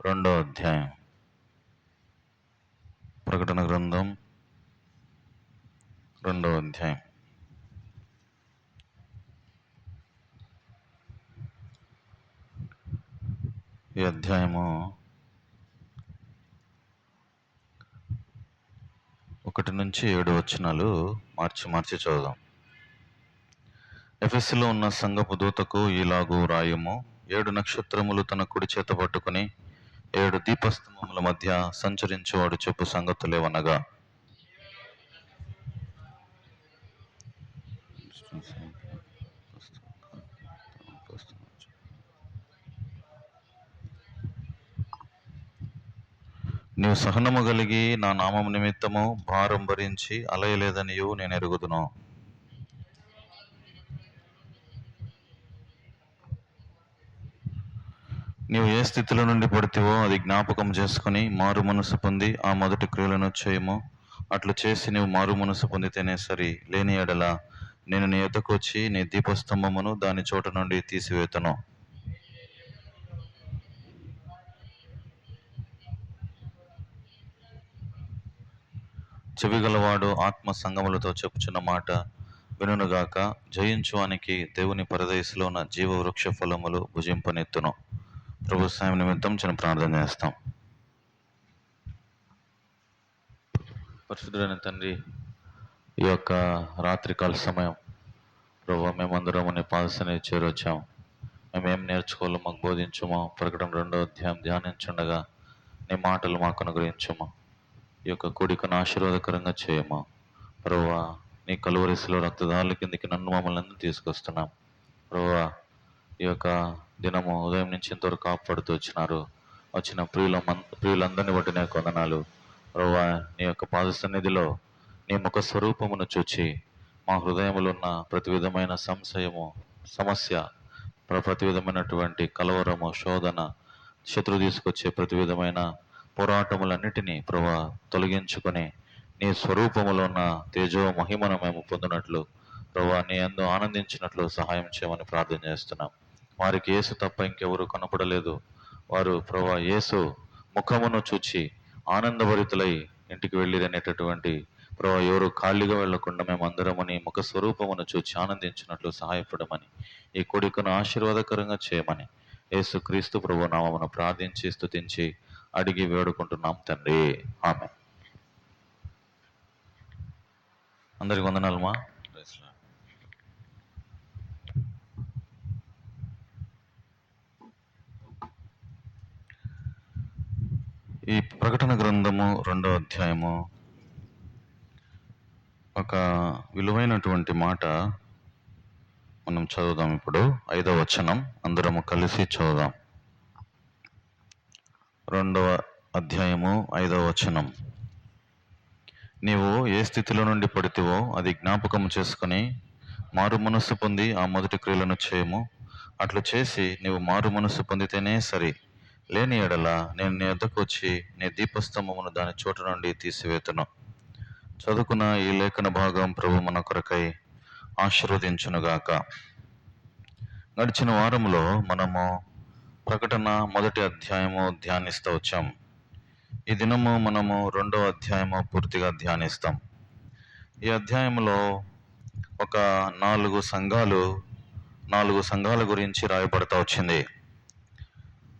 రెండో అధ్యాయం. ప్రకటన గ్రంథం రెండో అధ్యాయం. ఈ అధ్యాయము 1 నుంచి 7 వచనాలు మార్చి చదువుదాం. ఎఫెసులో ఉన్న సంఘపు దూతకు ఇలాగు రాయము. 7 నక్షత్రములు తన కుడి చేత పట్టుకుని 7 దీపస్తంభముల మధ్య సంచరించేవాడు చెప్పు సంగతులేవనగా, నీవు సహనము కలిగి నా నామము నిమిత్తము భారం భరించి అలయలేదనియు నేను ఎరుగుదును. నీవు ఏ స్థితిలో నుండి పడితివో అది జ్ఞాపకం చేసుకుని మారు మనసు పొంది ఆ మొదటి క్రియలను చేయము. అట్లు చేసి నీవు మారు మనసు పొందితేనే సరి. లేని ఎడల నేను నీ ఎద్దకు వచ్చి నీ దీపస్తంభమును దాని చోట నుండి తీసివేతను. చెవిగలవాడు ఆత్మ సంగములతో చెప్పుచున్న మాట వినుగాక. జయించువానికి దేవుని పరదేశంలో ఉన్న జీవ వృక్ష ఫలములు భుజింపనెత్తును. ప్రభు సాయం నిమిత్తం చిన్న ప్రార్థన చేస్తాం. పరిశుద్ధుడైన తండ్రి, ఈ యొక్క రాత్రికాల సమయం ప్రభు మేమందరం నీ పాదసన్ని చేరొచ్చాము. మేమేం నేర్చుకోవాలో మాకు బోధించుమో. ప్రకటన 2వ అధ్యాయం ధ్యానించుండగా నీ మాటలు మాకు అనుగ్రహించుమో. ఈ యొక్క కూడికను ఆశీర్వాదకరంగా చేయమా ప్రభువా. నీ కలువరిశిలో రక్తదారుల కిందికి నన్ను మమ్మల్ని తీసుకొస్తున్నాం ప్రభువా. ఈ యొక్క దినము ఉదయం నుంచి ఇంతవరకు కాపాడుతూ వచ్చిన ప్రియులందరినీ బట్టి నాకు వందనాలు ప్రభువా. నీ యొక్క పాద సన్నిధిలో నీ ముఖ స్వరూపమును చూచి మా హృదయములో ఉన్న ప్రతి విధమైన సమస్య, ప్రతి విధమైనటువంటి కలవరము, శోధన, శత్రు తీసుకొచ్చే ప్రతి విధమైన పోరాటములన్నిటినీ ప్రభా తొలగించుకొని నీ స్వరూపములో ఉన్న తేజో మహిమను మేము పొందినట్లు ప్రభా నీ యందు ఆనందించినట్లు సహాయం చేయమని ప్రార్థన చేస్తున్నాం. వారికి యేసు తప్ప ఇంకెవరు కనపడలేదు. వారు ప్రభా యేసు ముఖమును చూచి ఆనందభరితులై ఇంటికి వెళ్ళిరనేటటువంటి ప్రభా ఎవరు ఖాళీగా వెళ్లకుండా మేమందరము నీ ముఖ స్వరూపమును చూచి ఆనందించినట్లు సహాయపడమని, ఈ కొడుకును ఆశీర్వాదకరంగా చేయమని యేసు క్రీస్తు ప్రభు నామమును ప్రార్థించి స్తుతించి అడిగి వేడుకుంటున్నాం తండ్రి, ఆమె. అందరికి వందనాలమ్మా. ఈ ప్రకటన గ్రంథము 2వ అధ్యాయము ఒక విలువైనటువంటి మాట మనం చదువుదాం. ఇప్పుడు 5వ వచనం అందరము కలిసి చదువుదాం. 2వ అధ్యాయము 5వ వచనం. నీవు ఏ స్థితిలో నుండి పడితివో అది జ్ఞాపకం చేసుకుని మారు మనస్సు పొంది ఆ మొదటి క్రియలను చేయము. అట్లు చేసి నీవు మారు మనస్సు పొందితేనే సరి. లేని ఎడల నేను నీ వద్దకు వచ్చి నీ దీపస్తంభమును దాని చోట నుండి తీసివేతను. చదువుకున్న ఈ లేఖన భాగం ప్రభు మన కొరకై ఆశీర్వదించునుగాక. గడిచిన వారంలో మనము ప్రకటన 1వ అధ్యాయము ధ్యానిస్తూ వచ్చాం. ఈ దినము మనము 2వ అధ్యాయము పూర్తిగా ధ్యానిస్తాం. ఈ అధ్యాయంలో ఒక 4 సంఘాల గురించి రాయబడతా వచ్చింది.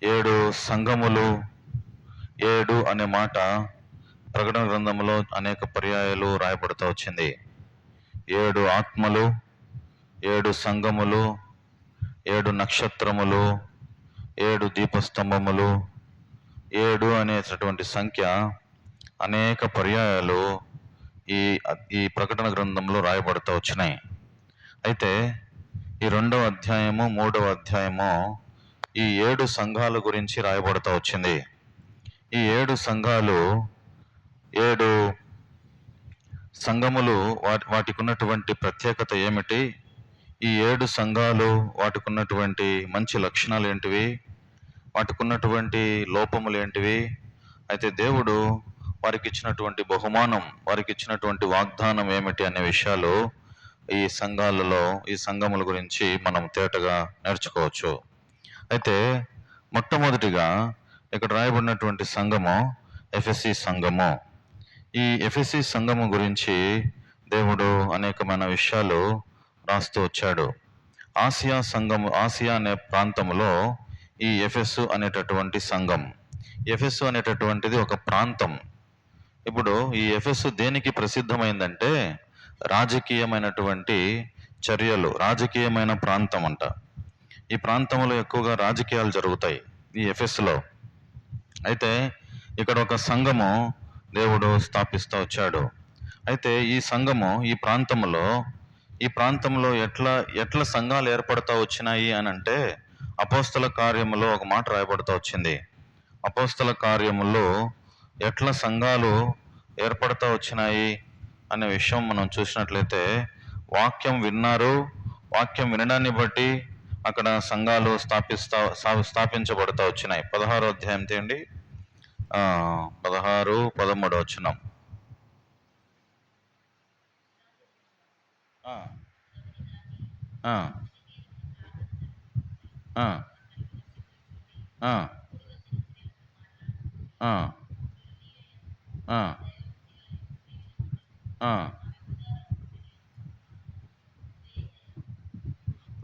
7 సంఘములు. 7 అనే మాట ప్రకటన గ్రంథంలో అనేక పర్యాయాలు రాయబడుతూ వచ్చింది. 7 ఆత్మలు, 7 సంఘములు, 7 నక్షత్రములు, 7 దీపస్తంభములు, 7 అనేటటువంటి సంఖ్య అనేక పర్యాయాలు ఈ ప్రకటన గ్రంథంలో రాయబడుతూ వచ్చినాయి. అయితే ఈ 2వ అధ్యాయము 3వ అధ్యాయము ఈ 7 సంఘాల గురించి రాయబడుతూ వచ్చింది. ఈ 7 సంఘాలు, 7 సంఘములు, వాటికి ఉన్నటువంటి ప్రత్యేకత ఏమిటి? ఈ 7 సంఘాలు వాటికి ఉన్నటువంటి మంచి లక్షణాలు ఏంటివి? వాటికి ఉన్నటువంటి లోపములు ఏంటివి? అయితే దేవుడు వారికి ఇచ్చినటువంటి బహుమానం, వారికి ఇచ్చినటువంటి వాగ్దానం ఏమిటి అనే విషయాలు ఈ సంఘముల గురించి మనం తేటగా నేర్చుకోవచ్చు. అయితే మొట్టమొదటిగా ఇక్కడ రాయబడినటువంటి సంఘము ఎఫెసీ సంఘము. ఈ ఎఫెసీ సంఘము గురించి దేవుడు అనేకమైన విషయాలు రాస్తూ వచ్చాడు. ఆసియా అనే ప్రాంతంలో ఈ ఎఫెసు అనేటటువంటి సంఘం. ఎఫెసు అనేటటువంటిది ఒక ప్రాంతం. ఇప్పుడు ఈ ఎఫెసు దేనికి ప్రసిద్ధమైందంటే రాజకీయమైనటువంటి చర్యలు, రాజకీయమైన ప్రాంతం అంట. ఈ ప్రాంతంలో ఎక్కువగా రాజకీయాలు జరుగుతాయి ఈ ఎఫెసులో. అయితే ఇక్కడ ఒక సంఘము దేవుడు స్థాపిస్తూ వచ్చాడు. అయితే ఈ సంఘము ఈ ప్రాంతంలో ఎట్లా సంఘాలు ఏర్పడతా వచ్చినాయి అని అంటే, అపోస్తల కార్యములో ఒక మాట రాయబడతా వచ్చింది. అపోస్తల కార్యములో ఎట్లా సంఘాలు ఏర్పడతా వచ్చినాయి అనే విషయం మనం చూసినట్లయితే, వాక్యం విన్నారు, వాక్యం వినడాన్ని బట్టి అక్కడ సంఘాలు స్థాపించబడతా వచ్చినాయి. 16వ అధ్యాయం తీయండి, 16, 13 వచనం.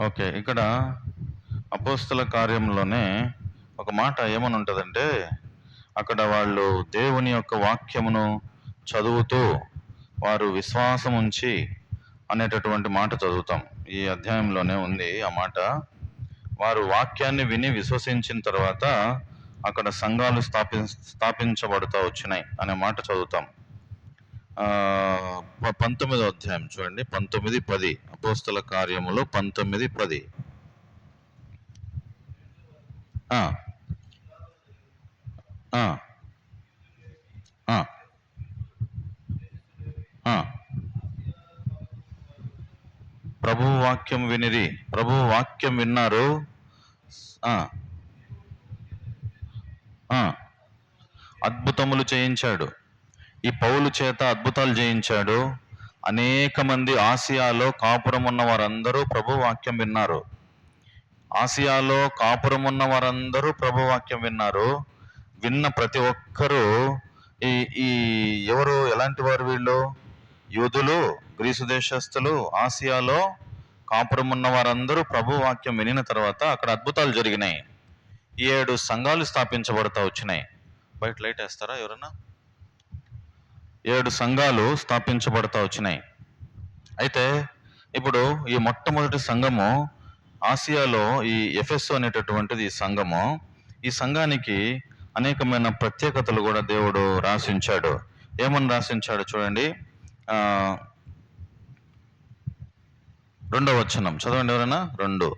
ఓకే, ఇక్కడ అపోస్తల కార్యంలోనే ఒక మాట ఏమని ఉంటుందంటే, అక్కడ వాళ్ళు దేవుని యొక్క వాక్యమును చదువుతూ వారు విశ్వాసం ఉంచి అనేటటువంటి మాట చదువుతాం. ఈ అధ్యాయంలోనే ఉంది ఆ మాట. వారు వాక్యాన్ని విని విశ్వసించిన తర్వాత అక్కడ సంఘాలు స్థాపించబడుతూ వచ్చినాయి అనే మాట చదువుతాం. 19వ అధ్యాయం చూడండి, 19:10. అపోస్తల కార్యములో 19:10. ప్రభువు వాక్యం వినిరి, ప్రభువు వాక్యం విన్నారు, అద్భుతములు చేయించాడు. ఈ పౌలు చేత అద్భుతాలు చేయించాడు. అనేక మంది ఆసియాలో కాపురం ఉన్న వారందరూ ప్రభు వాక్యం విన్నారు. ఆసియాలో కాపురం ఉన్న వారందరూ ప్రభు వాక్యం విన్నారు. విన్న ప్రతి ఒక్కరూ ఈ ఎవరు, ఎలాంటి వారు వీళ్ళు? యూదులు, గ్రీసు దేశస్థులు, ఆసియాలో కాపురం ఉన్న వారందరూ ప్రభు వాక్యం వినిన తర్వాత అక్కడ అద్భుతాలు జరిగినాయి. 7 సంఘాలు స్థాపించబడతా వచ్చినాయి. బయట లైట్ వేస్తారా ఎవరన్నా? 7 సంఘాలు స్థాపించబడతా వచ్చినాయి. అయితే ఇప్పుడు ఈ మొట్టమొదటి సంఘము ఆసియాలో ఈ ఎఫెసు అనేటటువంటిది ఈ సంఘము. ఈ సంఘానికి అనేకమైన ప్రత్యేకతలు కూడా దేవుడు రాసించాడు. ఏమని రాసించాడు చూడండి, 2వ వచనం చదవండి ఎవరైనా. 2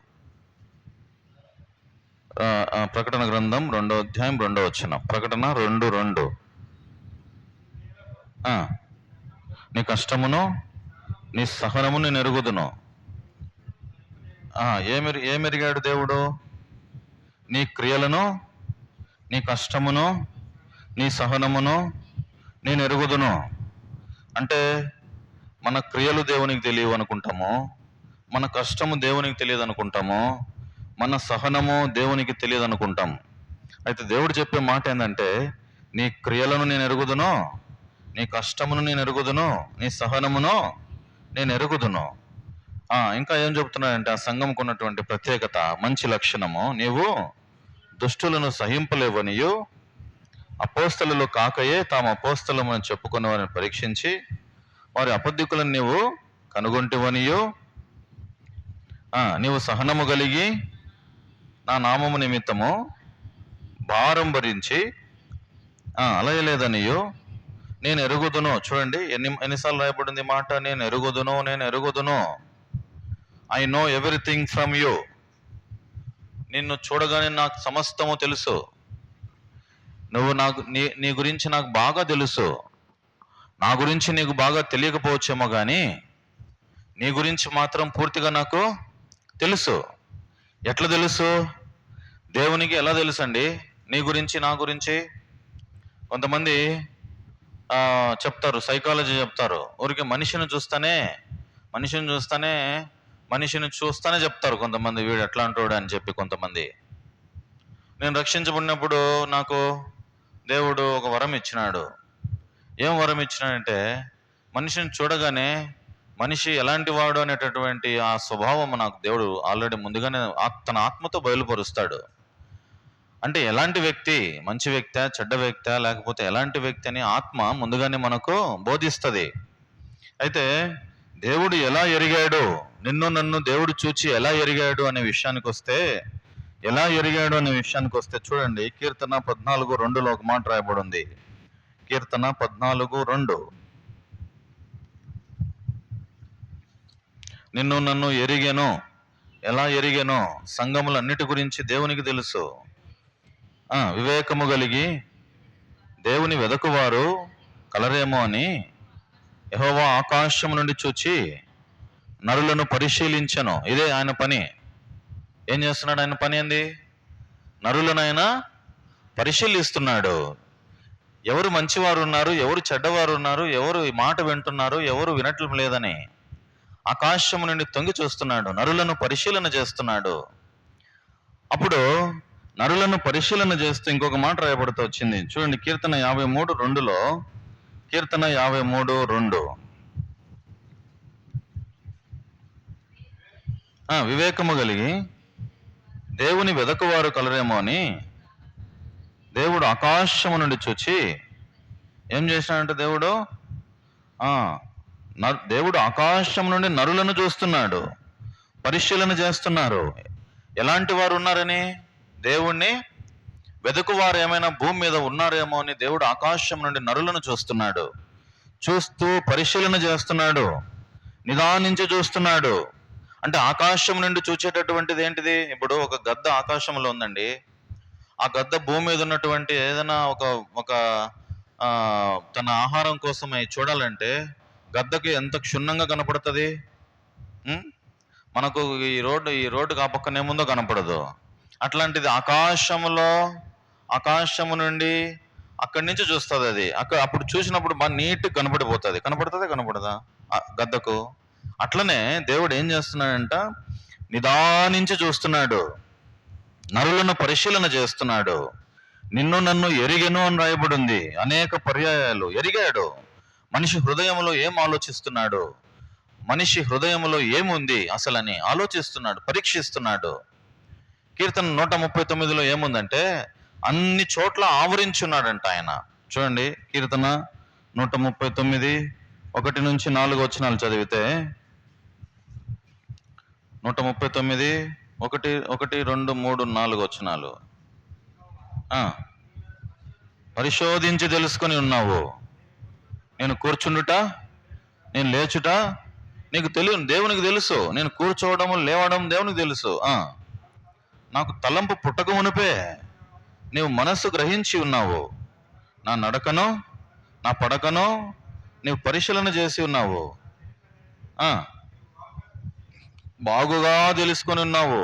ప్రకటన గ్రంథం 2వ అధ్యాయం 2వ వచనం. ప్రకటన 2:2. నీ కష్టమును నీ సహనమును నేను ఎరుగుదును. ఏమెరిగాడు దేవుడు? నీ క్రియలను, నీ కష్టమును, నీ సహనమును నేను ఎరుగుదును. అంటే మన క్రియలు దేవునికి తెలియవు అనుకుంటాము, మన కష్టము దేవునికి తెలియదు అనుకుంటాము, మన సహనము దేవునికి తెలియదు అనుకుంటాం. అయితే దేవుడు చెప్పే మాట ఏంటంటే, నీ క్రియలను నేను ఎరుగుదును, నీ కష్టమును నేను ఎరుగుదును, నీ సహనమును నేను ఎరుగుదును. ఇంకా ఏం చెప్తున్నాడంటే, ఆ సంఘంకు ఉన్నటువంటి ప్రత్యేకత, మంచి లక్షణము, నీవు దుష్టులను సహింపలేవనియు, అపోస్తలు కాకయే తాము అపోస్తలమని చెప్పుకున్న వారిని పరీక్షించి వారి అబద్ధికులను నీవు కనుగొంటివనియు, నీవు సహనము కలిగి నా నామము నిమిత్తము భారం భరించి అలయలేదనియు నేను ఎరుగుదును. చూడండి ఎన్నిసార్లు రాయబడింది మాట, నేను ఎరుగుదును, నేను ఎరుగుదును. I know everything from you. నిన్ను చూడగానే నాకు సమస్తము తెలుసు. నువ్వు నీ గురించి నాకు బాగా తెలుసు. నా గురించి నీకు బాగా తెలియకపోవచ్చేమో కానీ నీ గురించి మాత్రం పూర్తిగా నాకు తెలుసు. ఎట్లా తెలుసు? దేవునికి ఎలా తెలుసు అండి నీ గురించి, నా గురించి? కొంతమంది చెప్తారు, సైకాలజీ చెప్తారు, ఊరికి మనిషిని చూస్తానే చెప్తారు కొంతమంది, వీడు ఎట్లా అంటాడు అని చెప్పి. కొంతమంది నేను రక్షించబడినప్పుడు నాకు దేవుడు ఒక వరం ఇచ్చినాడు. ఏం వరం ఇచ్చినాడంటే, మనిషిని చూడగానే మనిషి ఎలాంటి వాడు అనేటటువంటి ఆ స్వభావం నాకు దేవుడు ఆల్రెడీ ముందుగానే తన ఆత్మతో బయలుపరుస్తాడు. అంటే ఎలాంటి వ్యక్తి, మంచి వ్యక్తా, చెడ్డ వ్యక్తా, లేకపోతే ఎలాంటి వ్యక్తి అని ఆత్మ ముందుగానే మనకు బోధిస్తుంది. అయితే దేవుడు ఎలా ఎరిగాడు, నిన్ను నన్ను దేవుడు చూచి ఎలా ఎరిగాడు అనే విషయానికి వస్తే, చూడండి, కీర్తన 14:2లో ఒక మాట రాయబడి ఉంది. కీర్తన 14:2. నిన్ను నన్ను ఎరిగెను. ఎలా ఎరిగెను? సంగములన్నిటి గురించి దేవునికి తెలుసు. వివేకము కలిగి దేవుని వెదకువారు కలరేమో అని యెహోవా ఆకాశము నుండి చూచి నరులను పరిశీలించెను. ఇదే ఆయన పని. ఏం చేస్తున్నాడు ఆయన పని? ఏంది? నరులను ఆయన పరిశీలిస్తున్నాడు. ఎవరు మంచివారు ఉన్నారు, ఎవరు చెడ్డవారు ఉన్నారు, ఎవరు ఈ మాట వింటున్నారు, ఎవరు వినట్లం లేదని ఆకాశము నుండి తొంగి చూస్తున్నాడు, నరులను పరిశీలన చేస్తున్నాడు. అప్పుడు నరులను పరిశీలన చేస్తూ ఇంకొక మాట రాయబడుతూ వచ్చింది. చూడండి, కీర్తన 53:2లో, కీర్తన 53:2. వివేకము కలిగి దేవుని వెదకువారు కలరేమో అని దేవుడు ఆకాశము నుండి చూచి ఏం చేసినాడంటే, దేవుడు ఆకాశం నుండి నరులను చూస్తున్నాడు, పరిశీలన చేస్తున్నారు. ఎలాంటి వారు ఉన్నారని? దేవుణ్ణి వెదకువారు ఏమైనా భూమి మీద ఉన్నారేమో అని దేవుడు ఆకాశం నుండి నరులను చూస్తున్నాడు. చూస్తూ పరిశీలన చేస్తున్నాడు, నిదానించి చూస్తున్నాడు. అంటే ఆకాశం నుండి చూచేటటువంటిది ఏంటిది? ఇప్పుడు ఒక గద్ద ఆకాశంలో ఉందండి. ఆ గద్ద భూమి మీద ఉన్నటువంటి ఏదైనా ఒక తన ఆహారం కోసమై చూడాలంటే గద్దకి ఎంత క్షుణ్ణంగా కనపడుతుంది. మనకు ఈ రోడ్డు ఆ పక్కన ఏముందో కనపడదు. అట్లాంటిది ఆకాశము నుండి అక్కడి నుంచి చూస్తుంది అది. అప్పుడు చూసినప్పుడు బాగా నీట్గా కనపడదా గద్దకు? అట్లనే దేవుడు ఏం చేస్తున్నాడంట, నిదానించి చూస్తున్నాడు, నరులను పరిశీలన చేస్తున్నాడు. నిన్ను నన్ను ఎరిగెను అని రాయబడి ఉంది అనేక పర్యాయాలు. ఎరిగాడు. మనిషి హృదయంలో ఏం ఆలోచిస్తున్నాడు, మనిషి హృదయంలో ఏముంది అసలని ఆలోచిస్తున్నాడు, పరీక్షిస్తున్నాడు. కీర్తన 139లో ఏముందంటే, అన్ని చోట్ల ఆవరించున్నాడంట ఆయన. చూడండి, కీర్తన 139 1-4 వచనాలు చదివితే, 139 1, 2, 3, 4 వచనాలు. పరిశోధించి తెలుసుకొని ఉన్నావు. నేను కూర్చుండుట, నేను లేచుట నీకు తెలియదు, దేవునికి తెలుసు. నేను కూర్చోవడము, లేవడం దేవునికి తెలుసు. నాకు తలంపు పుట్టక మునిపే నీవు మనస్సు గ్రహించి ఉన్నావు. నా నడకను, నా పడకను నీవు పరిశీలన చేసి ఉన్నావు. బాగుగా తెలుసుకొని ఉన్నావు.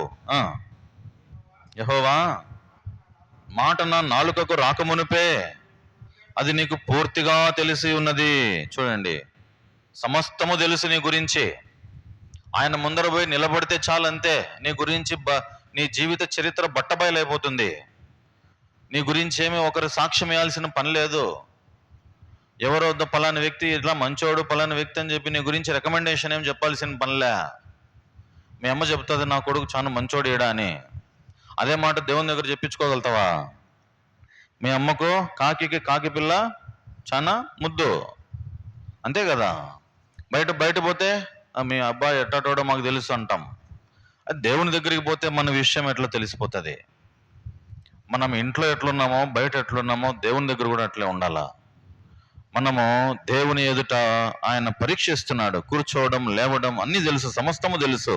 యెహోవా మాట నా నాలుకకు రాకమునిపే అది నీకు పూర్తిగా తెలిసి ఉన్నది. చూడండి, సమస్తము తెలుసు నీ గురించి. ఆయన ముందర పోయి నిలబడితే చాలంతే, నీ గురించి నీ జీవిత చరిత్ర బట్టబయలైపోతుంది. నీ గురించి ఏమీ ఒకరు సాక్ష్యం ఇవ్వాల్సిన పని లేదు. ఎవరో పలాని వ్యక్తి ఇట్లా మంచోడు, పలాని వ్యక్తి అని చెప్పి నీ గురించి రికమెండేషన్ ఏం చెప్పాల్సిన పనిలే. మీ అమ్మ చెప్తుంది, నా కొడుకు చాలా మంచోడు ఈడా అని. అదే మాట దేవుని దగ్గర చెప్పించుకోగలుగుతావా? మీ అమ్మకు కాకి పిల్ల చాలా ముద్దు, అంతే కదా. బయట పోతే మీ అబ్బాయి ఎట్టాటోడో మాకు తెలుసు అంటాం. అది దేవుని దగ్గరికి పోతే మన విషయం ఎట్లా తెలిసిపోతుంది. మనం ఇంట్లో ఎట్లున్నామో, బయట ఎట్లున్నామో, దేవుని దగ్గర కూడా అట్లే ఉండాలా. మనము దేవుని ఎదుట ఆయన పరీక్షిస్తున్నాడు. కూర్చోవడం, లేవడం అన్నీ తెలుసు, సమస్తము తెలుసు.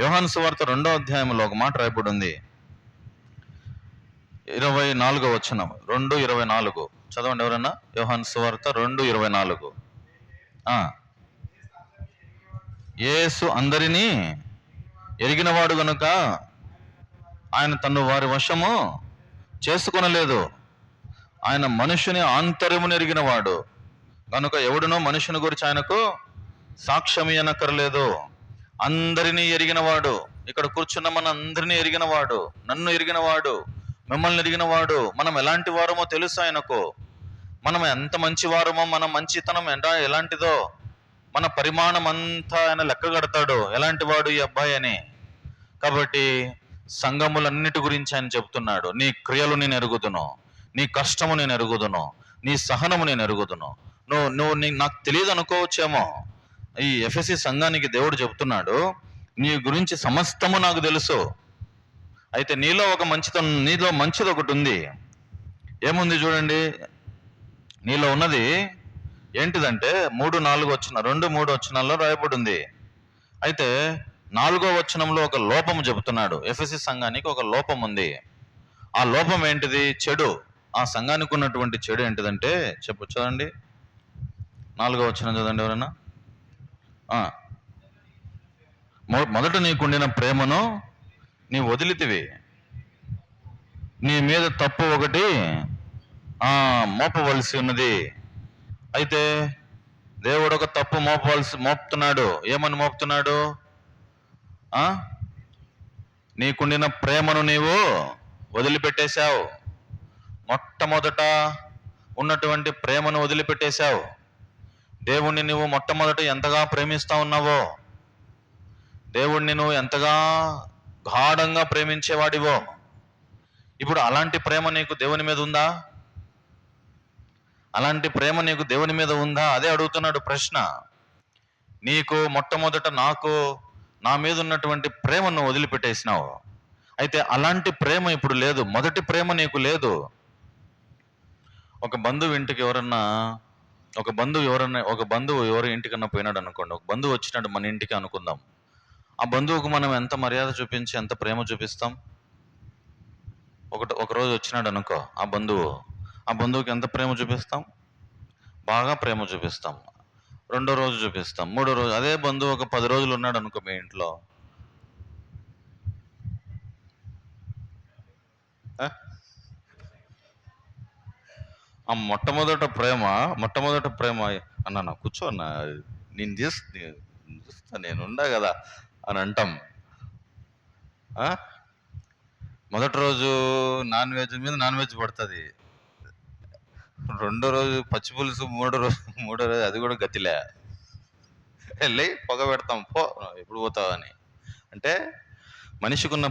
యోహాను సువార్త 2వ అధ్యాయంలో ఒక మాట రాయబడి ఉంది, 24వ వచనం, 2:24 చదవండి ఎవరన్నా. యోహాను సువార్త 2:24. యేసు అందరినీ ఎరిగినవాడు గనుక ఆయన తను వారి వశము చేసుకొనలేదు. ఆయన మనుషుని ఆంతర్యమును ఎరిగినవాడు కనుక ఎవడునో మనుషుని గురించి ఆయనకు సాక్ష్యం ఇయ్యనక్కర్లేదు. అందరినీ ఎరిగినవాడు, ఇక్కడ కూర్చున్న మన అందరినీ ఎరిగినవాడు, నన్ను ఎరిగినవాడు, మిమ్మల్ని ఎరిగిన వాడు. మనం ఎలాంటి వారమో తెలుసు ఆయనకు. మనం ఎంత మంచి వారమో, మన మంచితనం ఎలాంటిదో, మన పరిమాణం అంతా ఆయన లెక్క కడతాడు, ఎలాంటి వాడు ఈ అబ్బాయి అని. కాబట్టి సంఘములన్నిటి గురించి ఆయన చెప్తున్నాడు. నీ క్రియలు నేను ఎరుగుదును, నీ కష్టము నేను ఎరుగుదును, నీ సహనము నేను ఎరుగుదును. నాకు తెలియదు అనుకోవచ్చేమో. ఈ ఎఫెసీ సంఘానికి దేవుడు చెప్తున్నాడు, నీ గురించి సమస్తము నాకు తెలుసు. అయితే నీలో ఒక మంచితనం, నీలో మంచిది ఒకటి ఉంది. ఏముంది చూడండి, నీలో ఉన్నది ఏంటిదంటే 3-4 వచనం, 2-3 వచనాల్లో రాయబడి ఉంది. అయితే 4వ వచనంలో ఒక లోపం చెబుతున్నాడు. ఎఫెసీ సంఘానికి ఒక లోపం ఉంది. ఆ లోపం ఏంటిది? చెడు. ఆ సంఘానికి ఉన్నటువంటి చెడు ఏంటిదంటే చదవండి, 4వ వచనం చదవండి ఎవరైనా. మొదట నీకుండిన ప్రేమను నీ వదిలితివి, నీ మీద తప్పు ఒకటి మోపవలసి ఉన్నది. అయితే దేవుడు ఒక తప్పు మోపుతున్నాడు. ఏమని మోపుతున్నాడు? నీకుండిన ప్రేమను నీవు వదిలిపెట్టేశావు. మొట్టమొదట ఉన్నటువంటి ప్రేమను వదిలిపెట్టేశావు. దేవుణ్ణి నువ్వు మొట్టమొదట ఎంతగా ప్రేమిస్తా ఉన్నావో, దేవుణ్ణి నువ్వు ఎంతగా గాఢంగా ప్రేమించేవాడివో, ఇప్పుడు అలాంటి ప్రేమ నీకు దేవుని మీద ఉందా? అలాంటి ప్రేమ నీకు దేవుని మీద ఉందా? అదే అడుగుతున్నాడు ప్రశ్న. నీకు మొట్టమొదట నా మీద ఉన్నటువంటి ప్రేమను వదిలిపెట్టేసినావు. అయితే అలాంటి ప్రేమ ఇప్పుడు లేదు. మొదటి ప్రేమ నీకు లేదు. ఒక బంధువు ఎవరి ఇంటికన్నా పోయినాడు అనుకోండి. ఒక బంధువు వచ్చినాడు మన ఇంటికి అనుకుందాం. ఆ బంధువుకు మనం ఎంత మర్యాద చూపించి, ఎంత ప్రేమ చూపిస్తాం? ఒక రోజు వచ్చినాడు అనుకో ఆ బంధువుకి ఎంత ప్రేమ చూపిస్తాం? బాగా ప్రేమ చూపిస్తాం. 2వ రోజు చూపిస్తాం, 3వ రోజు. అదే బంధువు ఒక 10 రోజులు ఉన్నాడు అనుకో మీ ఇంట్లో, ఆ మొట్టమొదట ప్రేమ అన్న కూర్చో అన్న, నేను చూస్తా, నేనుండా కదా అని అంటాం. మొదటి రోజు నాన్ వెజ్ పడుతుంది. 2వ రోజు పచ్చి పులుసు, 3వ రోజు అది కూడా గతిలే, వెళ్ళి పొగ పెడతాం, పో ఎప్పుడు పోతావు అని. అంటే మనిషికున్న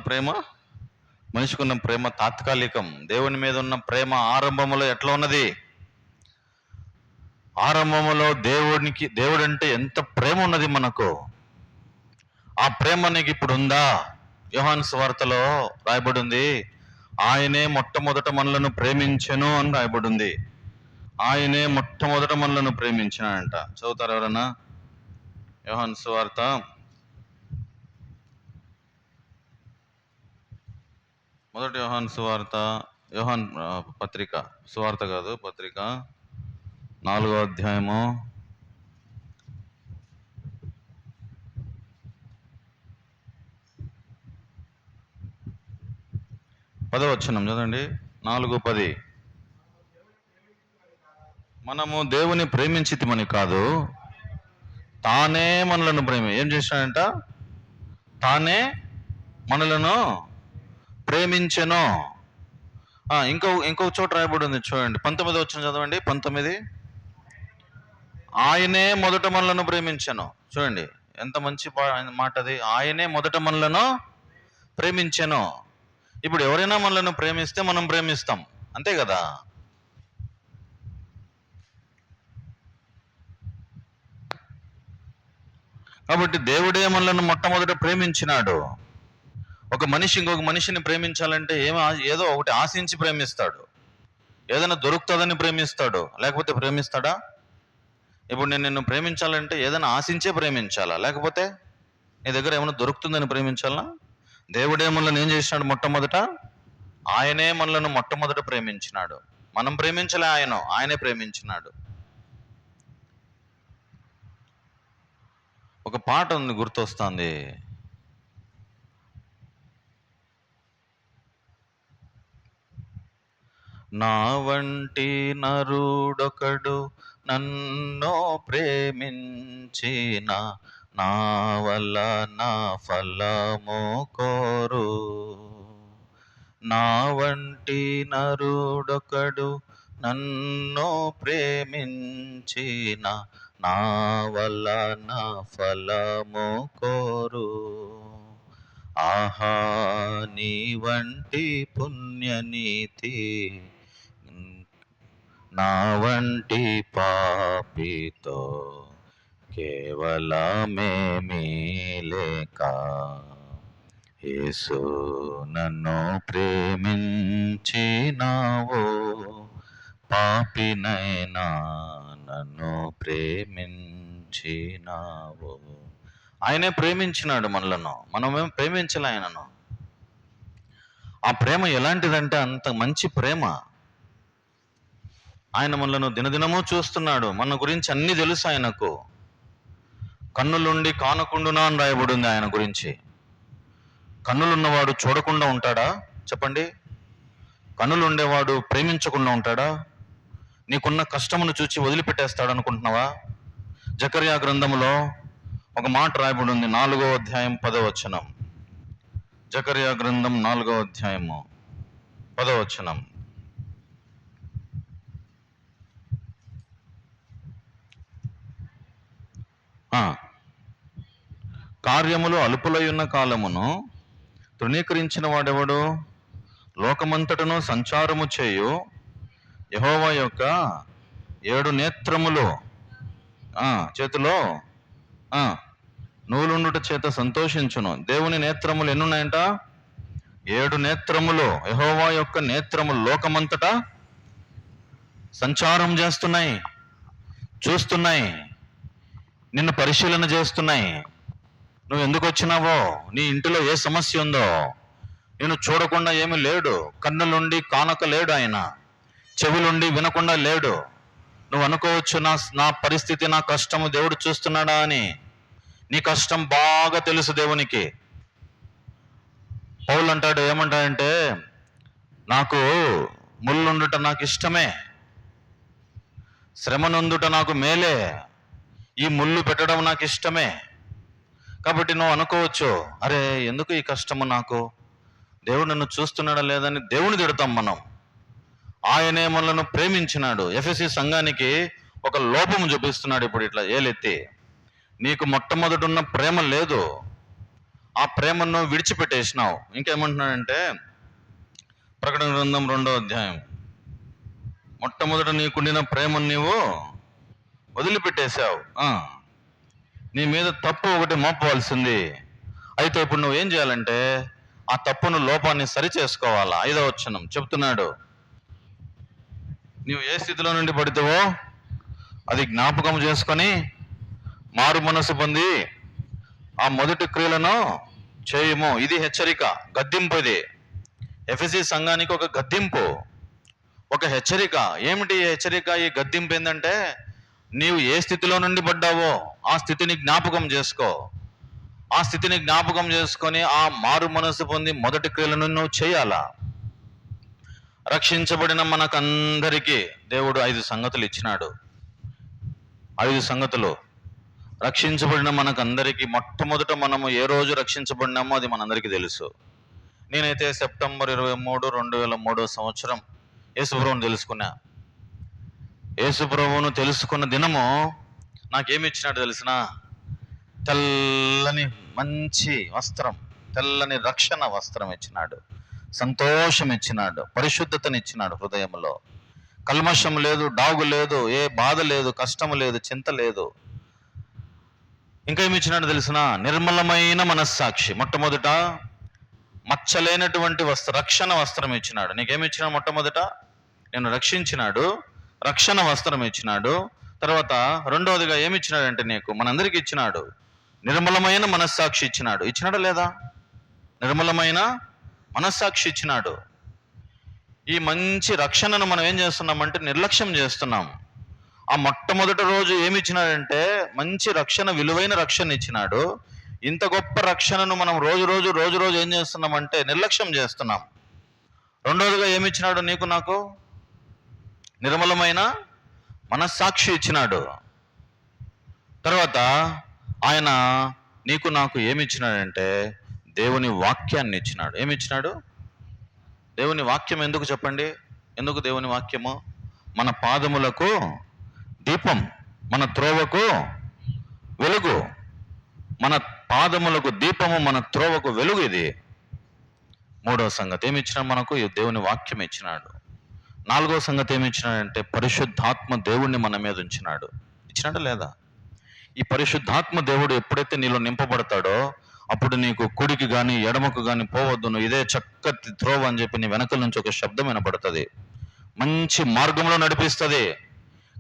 ప్రేమ తాత్కాలికం. దేవుని మీద ఉన్న ప్రేమ ఆరంభములో ఎట్లా ఉన్నది? ఆరంభములో దేవుడు అంటే ఎంత ప్రేమ ఉన్నది మనకు. ఆ ప్రేమ నీకు ఇప్పుడు ఉందా? యోహాను సువార్తలో రాయబడి ఉంది, ఆయనే మొట్టమొదట మనలను ప్రేమించెను అని రాయబడి ఉంది. ఆయనే మొట్టమొదట మనలను ప్రేమించినాడంట. చదువుతారు ఎవరన్నా? యోహాను సువార్త 1 యోహాను సువార్త, యోహాను పత్రిక, సువార్త కాదు పత్రిక, 4వ అధ్యాయము 10వ వచనం చదవండి. 4:10. మనము దేవుని ప్రేమించితిమని కాదు, తానే మనలను ఏం చేశాడంట? తానే మనలను ప్రేమించెను. ఇంకొక చోట రాయబడి ఉంది చూడండి, 19వ వచనం చదవండి. 19. ఆయనే మొదట మనలను ప్రేమించెను. చూడండి ఎంత మంచి మాట అది. ఆయనే మొదట మనలను ప్రేమించెను. ఇప్పుడు ఎవరైనా మనలను ప్రేమిస్తే మనం ప్రేమిస్తాం, అంతే కదా? కాబట్టి దేవుడే మనలను మొట్టమొదట ప్రేమించినాడు. ఒక మనిషి ఇంకొక మనిషిని ప్రేమించాలంటే ఏదో ఒకటి ఆశించి ప్రేమిస్తాడు, ఏదైనా దొరుకుతుందని ప్రేమిస్తాడు, లేకపోతే ప్రేమిస్తాడా? ఇప్పుడు నేను నిన్ను ప్రేమించాలంటే ఏదైనా ఆశించే ప్రేమించాలా, లేకపోతే నీ దగ్గర ఏమైనా దొరుకుతుందని ప్రేమించాలా? దేవుడే మనల్ని ఏం చేసినాడు? మొట్టమొదట ఆయనే మనలను మొట్టమొదట ప్రేమించినాడు. మనం ప్రేమించలే, ఆయనే ప్రేమించినాడు. ఒక పాట ఉంది, గుర్తొస్తుంది. నా వంటి నరుడొకడు నన్ను ప్రేమించిన, నా వల్ల నా ఫలము కోరు. నా వంటి నరుడొకడు నన్ను ప్రేమించిన నా వలన ఫలము కోరు. ఆహా, నీ వంటి పుణ్యనీతి నా వంటి పాపితో కేవలమేమీ లేక. యేసు, నన్ను ప్రేమించినావు, పాపినైనా నన్ను ప్రేమించినావు. ఆయనే ప్రేమించినాడు మనలను, మనమేం ప్రేమించలే ఆయనను. ఆ ప్రేమ ఎలాంటిదంటే అంత మంచి ప్రేమ. ఆయన మనలను దినదినము చూస్తున్నాడు, మన గురించి అన్ని తెలుసు ఆయనకు. కన్నులుండి కానకుండునా అని రాయబడి ఉంది ఆయన గురించి. కన్నులున్నవాడు చూడకుండా ఉంటాడా? చెప్పండి. కన్నులు ఉండేవాడు ప్రేమించకుండా ఉంటాడా? నీకున్న కష్టమును చూచి వదిలిపెట్టేస్తాడు అనుకుంటున్నావా? జకర్యా గ్రంథములో ఒక మాట రాయబడి ఉంది, 4వ అధ్యాయం 10వ వచనం. జకర్యా గ్రంథం 4వ అధ్యాయము 10వ వచనం. కార్యములు అలుపులై ఉన్న కాలమును తృణీకరించిన వాడెవడు? లోకమంతటను సంచారము చేయు యెహోవా యొక్క 7 నేత్రములు చేతిలో నూలుండుట చేత సంతోషించును. దేవుని నేత్రములు ఎన్నున్నాయంట? 7 నేత్రములు. యెహోవా యొక్క నేత్రములు లోకమంతటా సంచారం చేస్తున్నాయి, చూస్తున్నాయి, నిన్ను పరిశీలన చేస్తున్నాయి. నువ్వు ఎందుకు వచ్చినావో, నీ ఇంటిలో ఏ సమస్య ఉందో, నేను చూడకుండా ఏమీ లేడు. కన్నులుండి కానక లేడు ఆయన, చెవులుండి వినకుండా లేడు. నువ్వు అనుకోవచ్చు, నా పరిస్థితి, నా కష్టము దేవుడు చూస్తున్నాడా అని. నీ కష్టం బాగా తెలుసు దేవునికి. పౌలు అంటాడు, ఏమంటాడంటే, నాకు ముళ్ళుండుట నాకు ఇష్టమే, శ్రమనుందుట నాకు మేలే, ఈ ముళ్ళు పెట్టడం నాకు ఇష్టమే. కాబట్టి నువ్వు అనుకోవచ్చు, అరే ఎందుకు ఈ కష్టము నాకు, దేవుడు నన్ను చూస్తున్నాడా లేదని దేవుని తిడతాం మనం. ఆయనే మనలను ప్రేమించినాడు. ఎఫెసీ సంఘానికి ఒక లోపము చూపిస్తున్నాడు ఇప్పుడు ఇట్లా ఏలెత్తి. నీకు మొట్టమొదటి ఉన్న ప్రేమ లేదు, ఆ ప్రేమను విడిచిపెట్టేసినావు. ఇంకేమంటున్నాడంటే, ప్రకటన గ్రంథం 2వ అధ్యాయం, మొట్టమొదట నీకుండిన ప్రేమను నీవు వదిలిపెట్టేశావు. నీ మీద తప్పు ఒకటి మోపవలసింది. అయితే ఇప్పుడు నువ్వేం చేయాలంటే ఆ తప్పును, లోపాన్ని సరి చేసుకోవాలా. 5వ వచనం చెప్తున్నాడు, నీవు ఏ స్థితిలో నుండి పడితేవో అది జ్ఞాపకం చేసుకొని మారు మనసు పొంది ఆ మొదటి క్రియలను చేయము. ఇది హెచ్చరిక, గద్దింపు. ఇది ఎఫెసీ సంఘానికి ఒక గద్దింపు, ఒక హెచ్చరిక. ఏమిటి ఈ హెచ్చరిక, ఈ గద్దింపు ఏంటంటే, నీవు ఏ స్థితిలో నుండి పడ్డావో ఆ స్థితిని జ్ఞాపకం చేసుకో. ఆ స్థితిని జ్ఞాపకం చేసుకొని ఆ మారు మనసు పొంది మొదటి క్రియలను నువ్వు చేయాలా. రక్షించబడిన మనకందరికీ దేవుడు 5 సంగతులు ఇచ్చినాడు. 5 సంగతులు. రక్షించబడిన మనకందరికీ మొట్టమొదట మనము ఏ రోజు రక్షించబడినామో అది మనందరికీ తెలుసు. నేనైతే సెప్టెంబర్ 23, 2003 సంవత్సరం యేసుప్రభువును తెలుసుకున్నా. యేసుప్రభువును తెలుసుకున్న దినము నాకేమి ఇచ్చినాడు తెలిసిన? తెల్లని మంచి వస్త్రం, తెల్లని రక్షణ వస్త్రం ఇచ్చినాడు, సంతోషం ఇచ్చినాడు, పరిశుద్ధతనిచ్చినాడు. హృదయంలో కల్మషం లేదు, డాగు లేదు, ఏ బాధ లేదు, కష్టము లేదు, చింత లేదు. ఇంకా ఏమి ఇచ్చినాడు తెలిసిన? నిర్మలమైన మనస్సాక్షి. మొట్టమొదట మచ్చలేనటువంటి రక్షణ వస్త్రం ఇచ్చినాడు. నీకేమి ఇచ్చినాడు? మొట్టమొదట నేను రక్షించినాడు, రక్షణ వస్త్రం ఇచ్చినాడు. తర్వాత రెండవదిగా ఏమి ఇచ్చినాడంటే, నీకు మనందరికి ఇచ్చినాడు నిర్మలమైన మనస్సాక్షి ఇచ్చినాడు. ఇచ్చినాడా లేదా? నిర్మలమైన మనస్సాక్షి ఇచ్చినాడు. ఈ మంచి రక్షణను మనం ఏం చేస్తున్నామంటే నిర్లక్ష్యం చేస్తున్నాం. ఆ మొట్టమొదటి రోజు ఏమి ఇచ్చినాడంటే మంచి రక్షణ, విలువైన రక్షణ ఇచ్చినాడు. ఇంత గొప్ప రక్షణను మనం రోజు రోజు ఏం చేస్తున్నామంటే నిర్లక్ష్యం చేస్తున్నాం. రెండవదిగా ఏమి ఇచ్చినాడు? నీకు నాకు నిర్మలమైన మనస్సాక్షి ఇచ్చినాడు. తర్వాత ఆయన నీకు నాకు ఏమి ఇచ్చినాడంటే దేవుని వాక్యాన్ని ఇచ్చినాడు. ఏమి ఇచ్చినాడు? దేవుని వాక్యం ఎందుకు చెప్పండి? ఎందుకు దేవుని వాక్యము? మన పాదములకు దీపం, మన త్రోవకు వెలుగు. మన పాదములకు దీపము, మన త్రోవకు వెలుగు. ఇది మూడవ సంగతి. ఏమి ఇచ్చినాడు మనకు? ఈ దేవుని వాక్యం ఇచ్చినాడు. నాలుగవ సంగతి ఏమి ఇచ్చినాడంటే పరిశుద్ధాత్మ దేవుణ్ణి మన మీద ఉంచినాడు. ఇచ్చినాడా లేదా? ఈ పరిశుద్ధాత్మ దేవుడు ఎప్పుడైతే నీలో నింపబడతాడో అప్పుడు నీకు కుడికి కానీ ఎడమకు కానీ పోవద్దు, నువ్వు ఇదే చక్కటి త్రోవ అని చెప్పి నీ వెనకల నుంచి ఒక శబ్దం వినపడుతుంది, మంచి మార్గంలో నడిపిస్తుంది.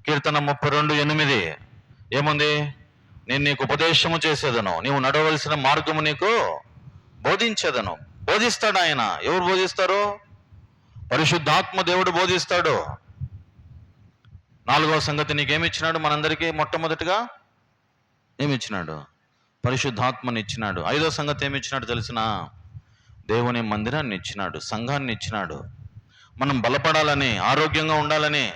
కీర్తన 32:8 ఏముంది? నేను నీకు ఉపదేశము చేసేదను, నీవు నడవలసిన మార్గము నీకు బోధించేదను. బోధిస్తాడు ఆయన. ఎవరు బోధిస్తారు? పరిశుద్ధాత్మ దేవుడు బోధిస్తాడు. నాలుగవ సంగతి నీకేమి ఇచ్చినాడు? మనందరికీ మొట్టమొదటిగా ఏమి ఇచ్చినాడు? పరిశుద్ధాత్మని ఇచ్చినాడు. ఐదో సంగతి ఏమి ఇచ్చినాడు తెలిసిన? దేవుని మందిరాన్ని ఇచ్చినాడు, సంఘాన్ని ఇచ్చినాడు. మనం బలపడాలని, ఆరోగ్యంగా ఉండాలని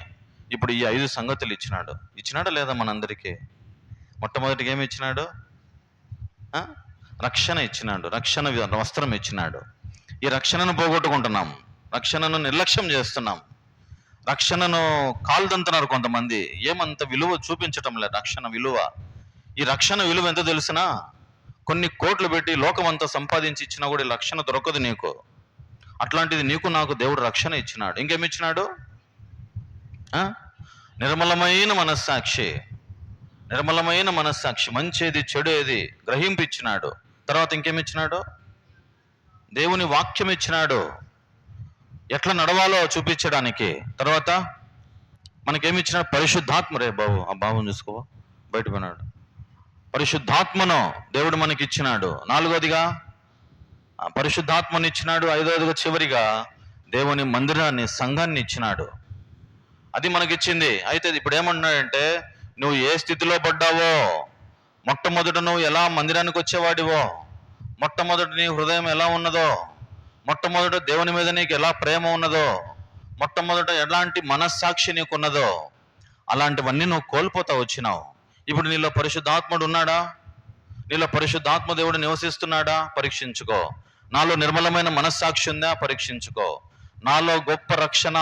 ఇప్పుడు ఈ 5 సంగతులు ఇచ్చినాడు. ఇచ్చినాడా లేదా మనందరికీ? మొట్టమొదటిగా ఏమి ఇచ్చినాడు? రక్షణ ఇచ్చినాడు. రక్షణ వస్త్రం ఇచ్చినాడు. ఈ రక్షణను పోగొట్టుకుంటున్నాం, రక్షణను నిర్లక్ష్యం చేస్తున్నాం, రక్షణను కాల్దంతున్నారు కొంతమంది. ఏమంత విలువ చూపించటం లేదు రక్షణ విలువ. ఈ రక్షణ విలువ ఎంత తెలిసినా? కొన్ని కోట్లు పెట్టి లోకమంతా సంపాదించి ఇచ్చినా కూడా ఈ రక్షణ దొరకదు నీకు. అట్లాంటిది నీకు నాకు దేవుడు రక్షణ ఇచ్చినాడు. ఇంకేమి ఇచ్చినాడు? నిర్మలమైన మనస్సాక్షి. నిర్మలమైన మనస్సాక్షి, మంచేది చెడు ఏది గ్రహింపిచ్చినాడు. తర్వాత ఇంకేమి ఇచ్చినాడు? దేవుని వాక్యం ఇచ్చినాడు, ఎట్లా నడవాలో చూపించడానికి. తర్వాత మనకేమి ఇచ్చినాడు? పరిశుద్ధాత్మ. రే బాబు, ఆ బాబుని చూసుకో, బయట పోయినాడు. పరిశుద్ధాత్మను దేవుడు మనకి ఇచ్చినాడు. నాలుగోదిగా పరిశుద్ధాత్మని ఇచ్చినాడు. ఐదోదిగా చివరిగా దేవుని మందిరాన్ని, సంఘాన్ని ఇచ్చినాడు. అది మనకిచ్చింది. అయితే ఇప్పుడు ఏమంటున్నాడంటే నువ్వు ఏ స్థితిలో పడ్డావో, మొట్టమొదట నువ్వు ఎలా మందిరానికి వచ్చేవాడివో, మొట్టమొదట నీ హృదయం ఎలా ఉన్నదో, మొట్టమొదట దేవుని మీద నీకు ఎలా ప్రేమ ఉన్నదో, మొట్టమొదట ఎలాంటి మనస్సాక్షి నీకున్నదో, అలాంటివన్నీ నువ్వు కోల్పోతా వచ్చినావు. ఇప్పుడు నీలో పరిశుద్ధాత్ముడు ఉన్నాడా? నీలో పరిశుద్ధాత్మ దేవుడు నివసిస్తున్నాడా? పరీక్షించుకో. నాలో నిర్మలమైన మనస్సాక్షి ఉందా? పరీక్షించుకో. నాలో గొప్ప రక్షణ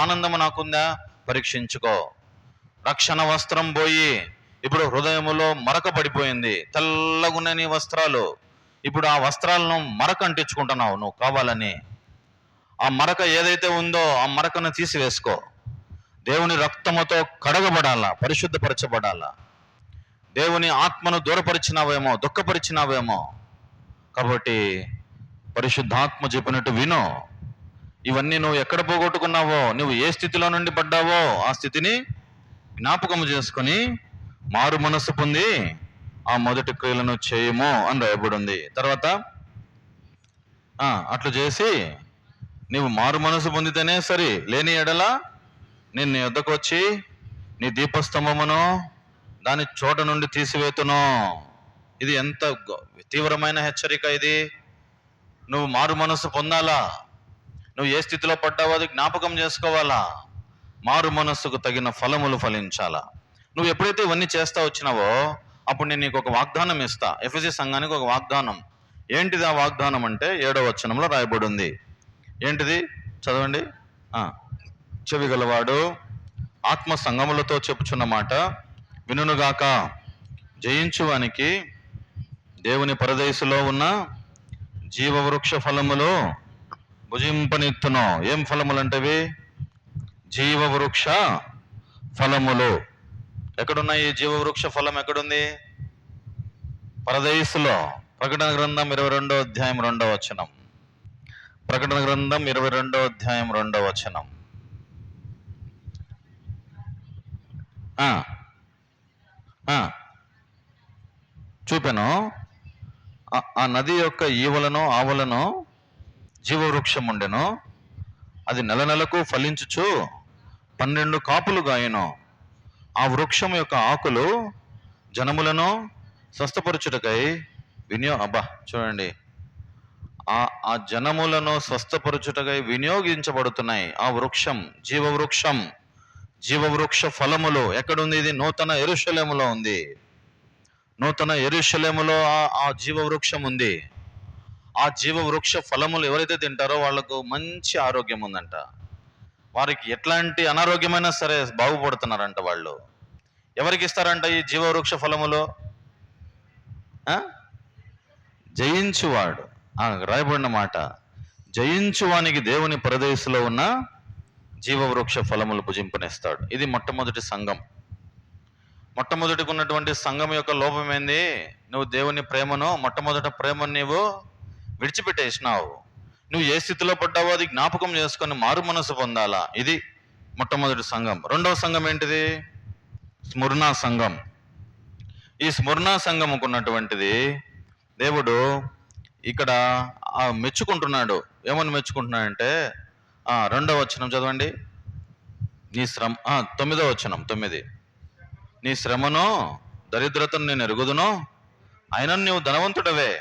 ఆనందము నాకుందా? పరీక్షించుకో. రక్షణ వస్త్రం పోయి ఇప్పుడు హృదయములో మరక పడిపోయింది. తెల్లగున్న నీ వస్త్రాలు, ఇప్పుడు ఆ వస్త్రాలను మరక అంటించుకుంటున్నావు నువ్వు కావాలని. ఆ మరక ఏదైతే ఉందో ఆ మరకను తీసివేసుకో. దేవుని రక్తముతో కడగబడాలా, పరిశుద్ధపరచబడాలా. దేవుని ఆత్మను దూరపరిచినావేమో, దుఃఖపరిచినావేమో. కాబట్టి పరిశుద్ధాత్మ చెప్పినట్టు విను. ఇవన్నీ నువ్వు ఎక్కడ పోగొట్టుకున్నావో, నువ్వు ఏ స్థితిలో నుండి పడ్డావో ఆ స్థితిని జ్ఞాపకం చేసుకొని మారు మనస్సు పొంది ఆ మొదటి క్రియలను చేయము అని రాయబడి ఉంది. తర్వాత అట్లా చేసి నీవు మారు మనసు పొందితేనే సరి, లేని ఎడల నేను నీ వద్దకు వచ్చి నీ దీపస్తంభమును దాని చోట నుండి తీసివేతును. ఇది ఎంత తీవ్రమైన హెచ్చరిక ఇది. నువ్వు మారు మనసు పొందాలా. నువ్వు ఏ స్థితిలో పడ్డావో అది జ్ఞాపకం చేసుకోవాలా. మారు మనస్సుకు తగిన ఫలములు ఫలించాలా. నువ్వు ఎప్పుడైతే ఇవన్నీ చేస్తా వచ్చినావో అప్పుడు నేను నీకు ఒక వాగ్దానం ఇస్తా. ఎఫెసీ సంఘానికి ఒక వాగ్దానం. ఏంటిది ఆ వాగ్దానం అంటే 7వ వచనంలో రాయబడి ఉంది. ఏంటిది? చదవండి. చెవి గలవాడు ఆత్మ సంగములతో చెప్పుచున్న మాట వినుగాక. జయించువానికి దేవుని పరదేశులో ఉన్న జీవవృక్ష ఫలములు భుజింపనిత్తును. ఏం ఫలములు అంటేవి? జీవవృక్ష ఫలములు. ఎక్కడున్నాయి ఈ జీవవృక్ష ఫలం? ఎక్కడుంది? పరదేశులో. ప్రకటన గ్రంథం 22వ అధ్యాయం 2వ వచనం. ప్రకటన గ్రంథం 22వ అధ్యాయం 2వ వచనం. చూపాను. ఆ నది యొక్క ఈవలను ఆవులను జీవవృక్షం ఉండెను. అది నెలకు ఫలించుచు 12 కాపులు గాయను. ఆ వృక్షం యొక్క ఆకులు జనములను స్వస్థపరచుటకై చూడండి, ఆ జనములను స్వస్థపరచుటకై వినియోగించబడుతున్నాయి. ఆ వృక్షం జీవవృక్షం, జీవవృక్ష ఫలములు ఎక్కడుంది? ఇది నూతన యెరూషలేములో ఉంది. నూతన యెరూషలేములో ఆ జీవవృక్షం ఉంది. ఆ జీవ వృక్ష ఫలములు ఎవరైతే తింటారో వాళ్ళకు మంచి ఆరోగ్యం ఉందంట. వారికి ఎట్లాంటి అనారోగ్యమైనా సరే బాగుపడుతున్నారంట వాళ్ళు. ఎవరికి ఇస్తారంట ఈ జీవ వృక్ష ఫలములు? జయించువాడు. రాయబడిన మాట, జయించువానికి దేవుని పరదేశంలో ఉన్న జీవవృక్ష ఫలములు భుజింపనిస్తాడు. ఇది మొట్టమొదటి సంఘం. మొట్టమొదటికి ఉన్నటువంటి సంఘం యొక్క లోపం ఏంది? నువ్వు దేవుని ప్రేమను, మొట్టమొదట ప్రేమను నీవు విడిచిపెట్టేసినావు. నువ్వు ఏ స్థితిలో పడ్డావో అది జ్ఞాపకం చేసుకొని మారు మనసు పొందాలా. ఇది మొట్టమొదటి సంఘం. రెండవ సంఘం ఏంటిది? స్మరణ సంఘం. ఈ స్మరణ సంఘముకు ఉన్నటువంటిది దేవుడు ఇక్కడ మెచ్చుకుంటున్నాడు. ఏమని మెచ్చుకుంటున్నాడంటే, 2వ వచనం చదవండి. నీ శ్రమ 9వ వచనం 9. నీ శ్రమను దరిద్రతను నేను ఎరుగుదును, అయినా నువ్వు ధనవంతుడవే.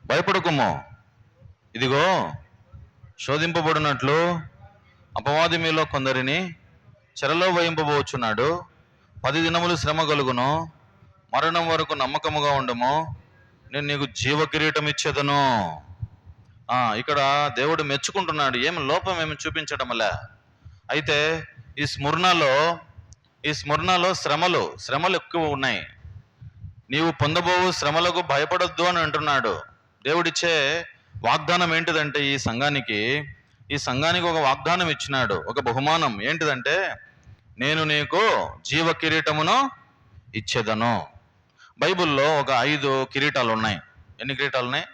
భయపడకుము, ఇదిగో శోధింపబడినట్లు అపవాది మీలో కొందరిని చెరలో వేయింపబోచున్నాడు. 10 దినములు శ్రమ కలుగును, మరణం వరకు నమ్మకముగా ఉండము, నేను నీకు జీవ కిరీటం ఇచ్చేదను. ఇక్కడ దేవుడు మెచ్చుకుంటున్నాడు. ఏమి లోపం ఏమి చూపించడం వల్ల. అయితే ఈ స్మరణలో శ్రమలు ఎక్కువ ఉన్నాయి. నీవు పొందబోవు శ్రమలకు భయపడొద్దు అని అంటున్నాడు. దేవుడిచ్చే వాగ్దానం ఏంటిదంటే, ఈ సంఘానికి ఒక వాగ్దానం ఇచ్చినాడు, ఒక బహుమానం. ఏంటిదంటే, నేను నీకు జీవ కిరీటమును ఇచ్చేదను. బైబిల్లో ఒక 5 కిరీటాలు ఉన్నాయి. ఎన్ని కిరీటాలు ఉన్నాయి?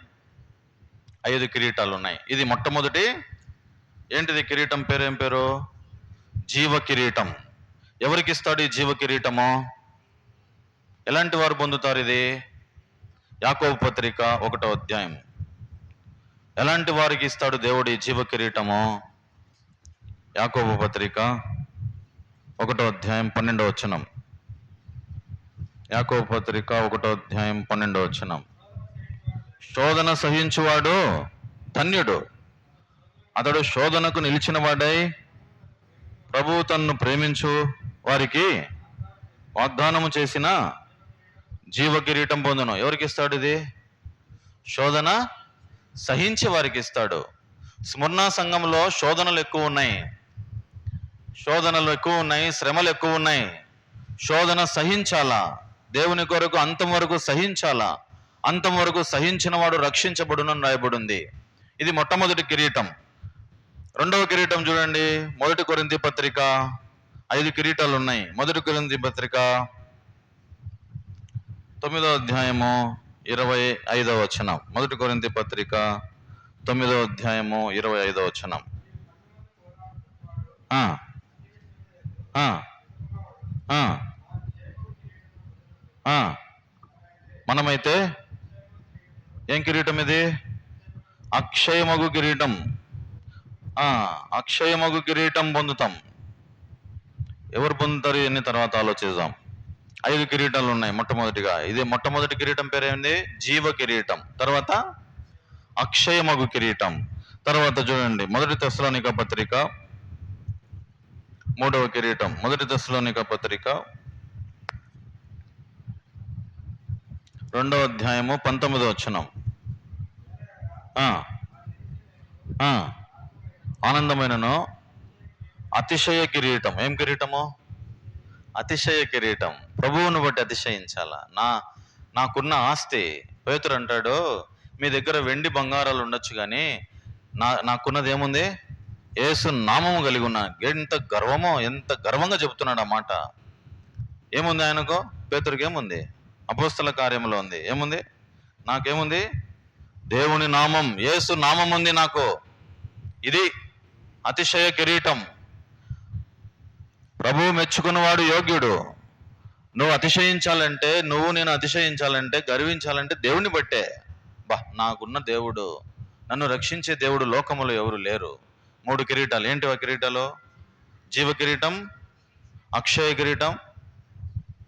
5 కిరీటాలు ఉన్నాయి. ఇది మొట్టమొదటి ఏంటిది? కిరీటం పేరు ఏం పేరు? జీవ కిరీటం. ఎవరికి ఇస్తాడు ఈ జీవ కిరీటము? ఎలాంటి వారు పొందుతారు ఇది? యాకోబు పత్రిక 1వ అధ్యాయం. ఎలాంటి వారికి ఇస్తాడు దేవుడు ఈ జీవ కిరీటము? యాకోబు పత్రిక 1వ అధ్యాయం 12వ వచనం. యాకోబు పత్రిక 1వ అధ్యాయం 12వ వచనం. శోధన సహించువాడు ధన్యుడు, అతడు శోధనకు నిలిచిన వాడై ప్రభువు తన్ను ప్రేమించు వారికి వాగ్దానము చేసిన జీవ కిరీటం పొందును. ఎవరికి ఇస్తాడు ఇది? శోధన సహించే వారికి ఇస్తాడు. స్మరణ సంఘంలో శోధనలు ఎక్కువ ఉన్నాయి, శ్రమలు ఎక్కువ ఉన్నాయి. శోధన సహించాలా, దేవుని కొరకు అంతం వరకు సహించాలా. అంతం వరకు సహించిన వాడు రక్షించబడును రాయబడింది. ఇది మొట్టమొదటి కిరీటం. రెండవ కిరీటం చూడండి, 1 కొరింథీ పత్రిక. 5 కిరీటాలు ఉన్నాయి. 1 కొరింథీ పత్రిక 9వ అధ్యాయము 25వ వచనం. 1 కొరింథీ పత్రిక 9వ అధ్యాయము 25వ వచనం. మనమైతే ఏం కిరీటం ఇది? అక్షయమగు కిరీటం. అక్షయమగు కిరీటం పొందుతాం. ఎవరు పొందుతారు ఇవన్నీ తర్వాత ఆలోచిద్దాం. 5 కిరీటాలు ఉన్నాయి. మొట్టమొదటిగా ఇది మొట్టమొదటి కిరీటం పేరేంది? జీవ కిరీటం. తర్వాత అక్షయమగు కిరీటం. తర్వాత చూడండి 1 తెస్సలోనిక పత్రిక 3వ కిరీటం. 1 తెస్సలోనిక పత్రిక 2వ అధ్యాయము 19వ వచనం. ఆనందమైనను అతిశయ కిరీటం. ఏం కిరీటము? అతిశయ కిరీటం. ప్రభువును బట్టి అతిశయించాలా. నాకున్న ఆస్తి, పేతురు అంటాడు, మీ దగ్గర వెండి బంగారాలు ఉండొచ్చు కానీ నాకున్నది ఏముంది? యేసు నామము కలిగి ఉన్నా. ఎంత గర్వమో, ఎంత గర్వంగా చెబుతున్నాడు ఆ మాట. ఏముంది ఆయనకు? పేతురుకి ఏముంది? అపోస్తల కార్యంలో ఉంది. ఏముంది? నాకేముంది? దేవుని నామం, యేసు నామం ఉంది నాకు. ఇది అతిశయ కిరీటం. ప్రభువు మెచ్చుకున్నవాడు యోగ్యుడు. నువ్వు అతిశయించాలంటే, నేను అతిశయించాలంటే, గర్వించాలంటే దేవుని బట్టే. నాకున్న దేవుడు, నన్ను రక్షించే దేవుడు లోకములో ఎవరు లేరు. 3 కిరీటాలు. ఏంటి ఆ కిరీటాలు? జీవ కిరీటం, అక్షయ కిరీటం,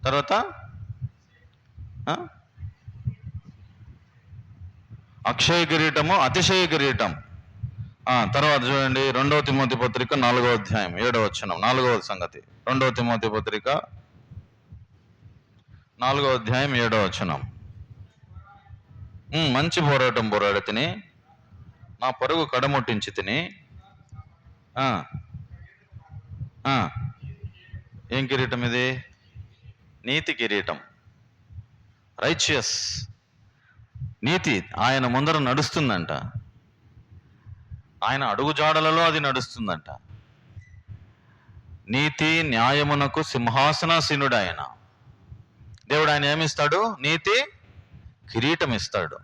తర్వాత అక్షయ కిరీటము, అతిశయ కిరీటం. తర్వాత చూడండి 2 తిమోతి పత్రిక 4వ అధ్యాయం 7వ వచనం, 4వ సంగతి. 2 తిమోతి పత్రిక 4వ అధ్యాయం 7వ వచనం. మంచి పోరాటం పోరాడి తిని, నా పరుగు కడముట్టించి తిని. ఆ, ఆ, ఏం కిరీటం ఇది? నీతి కిరీటం. రైచియస్ నీతి ఆయన ముందర నడుస్తుందంట. ఆయన అడుగుజాడలలో అది నడుస్తుందంట. నీతి న్యాయమునకు సింహాసనాసీనుడు ఆయన. దేవుడు ఆయన ఏమిస్తాడు? నీతి కిరీటం ఇస్తాడు.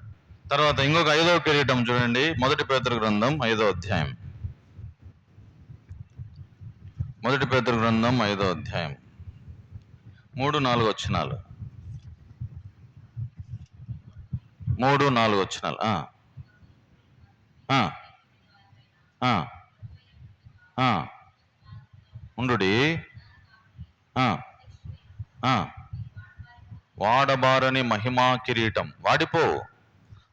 తర్వాత ఇంకొక 5వ కిరీటం చూడండి, 1 పేతురు గ్రంథం 5వ అధ్యాయం. 1 పేతురు గ్రంథం 5వ అధ్యాయం 3-4 వచనాలు. 3-4 వచనాలు. ఉండుడి. వాడబారని మహిమా కిరీటం. వాడిపో,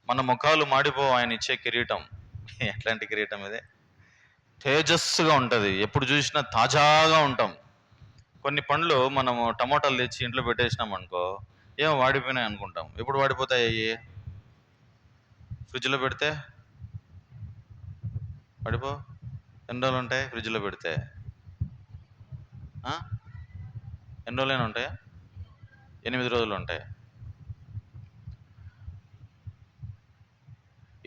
మన ముఖాలు మాడిపో, ఆయన ఇచ్చే కిరీటం. ఎట్లాంటి కిరీటం ఇది? తేజస్సుగా ఉంటుంది, ఎప్పుడు చూసినా తాజాగా ఉంటాం. కొన్ని పండ్లు మనము టమోటాలు తెచ్చి ఇంట్లో పెట్టేసినాం అనుకో, ఏమో వాడిపోయినాయి అనుకుంటాం. ఎప్పుడు వాడిపోతాయి అయ్యి? ఫ్రిడ్జ్లో పెడితే వాడిపో. ఎన్ని రోజులు ఉంటాయి ఫ్రిడ్జ్లో పెడితే? ఎన్ని రోజులైనా ఉంటాయా? 8 రోజులు ఉంటాయి.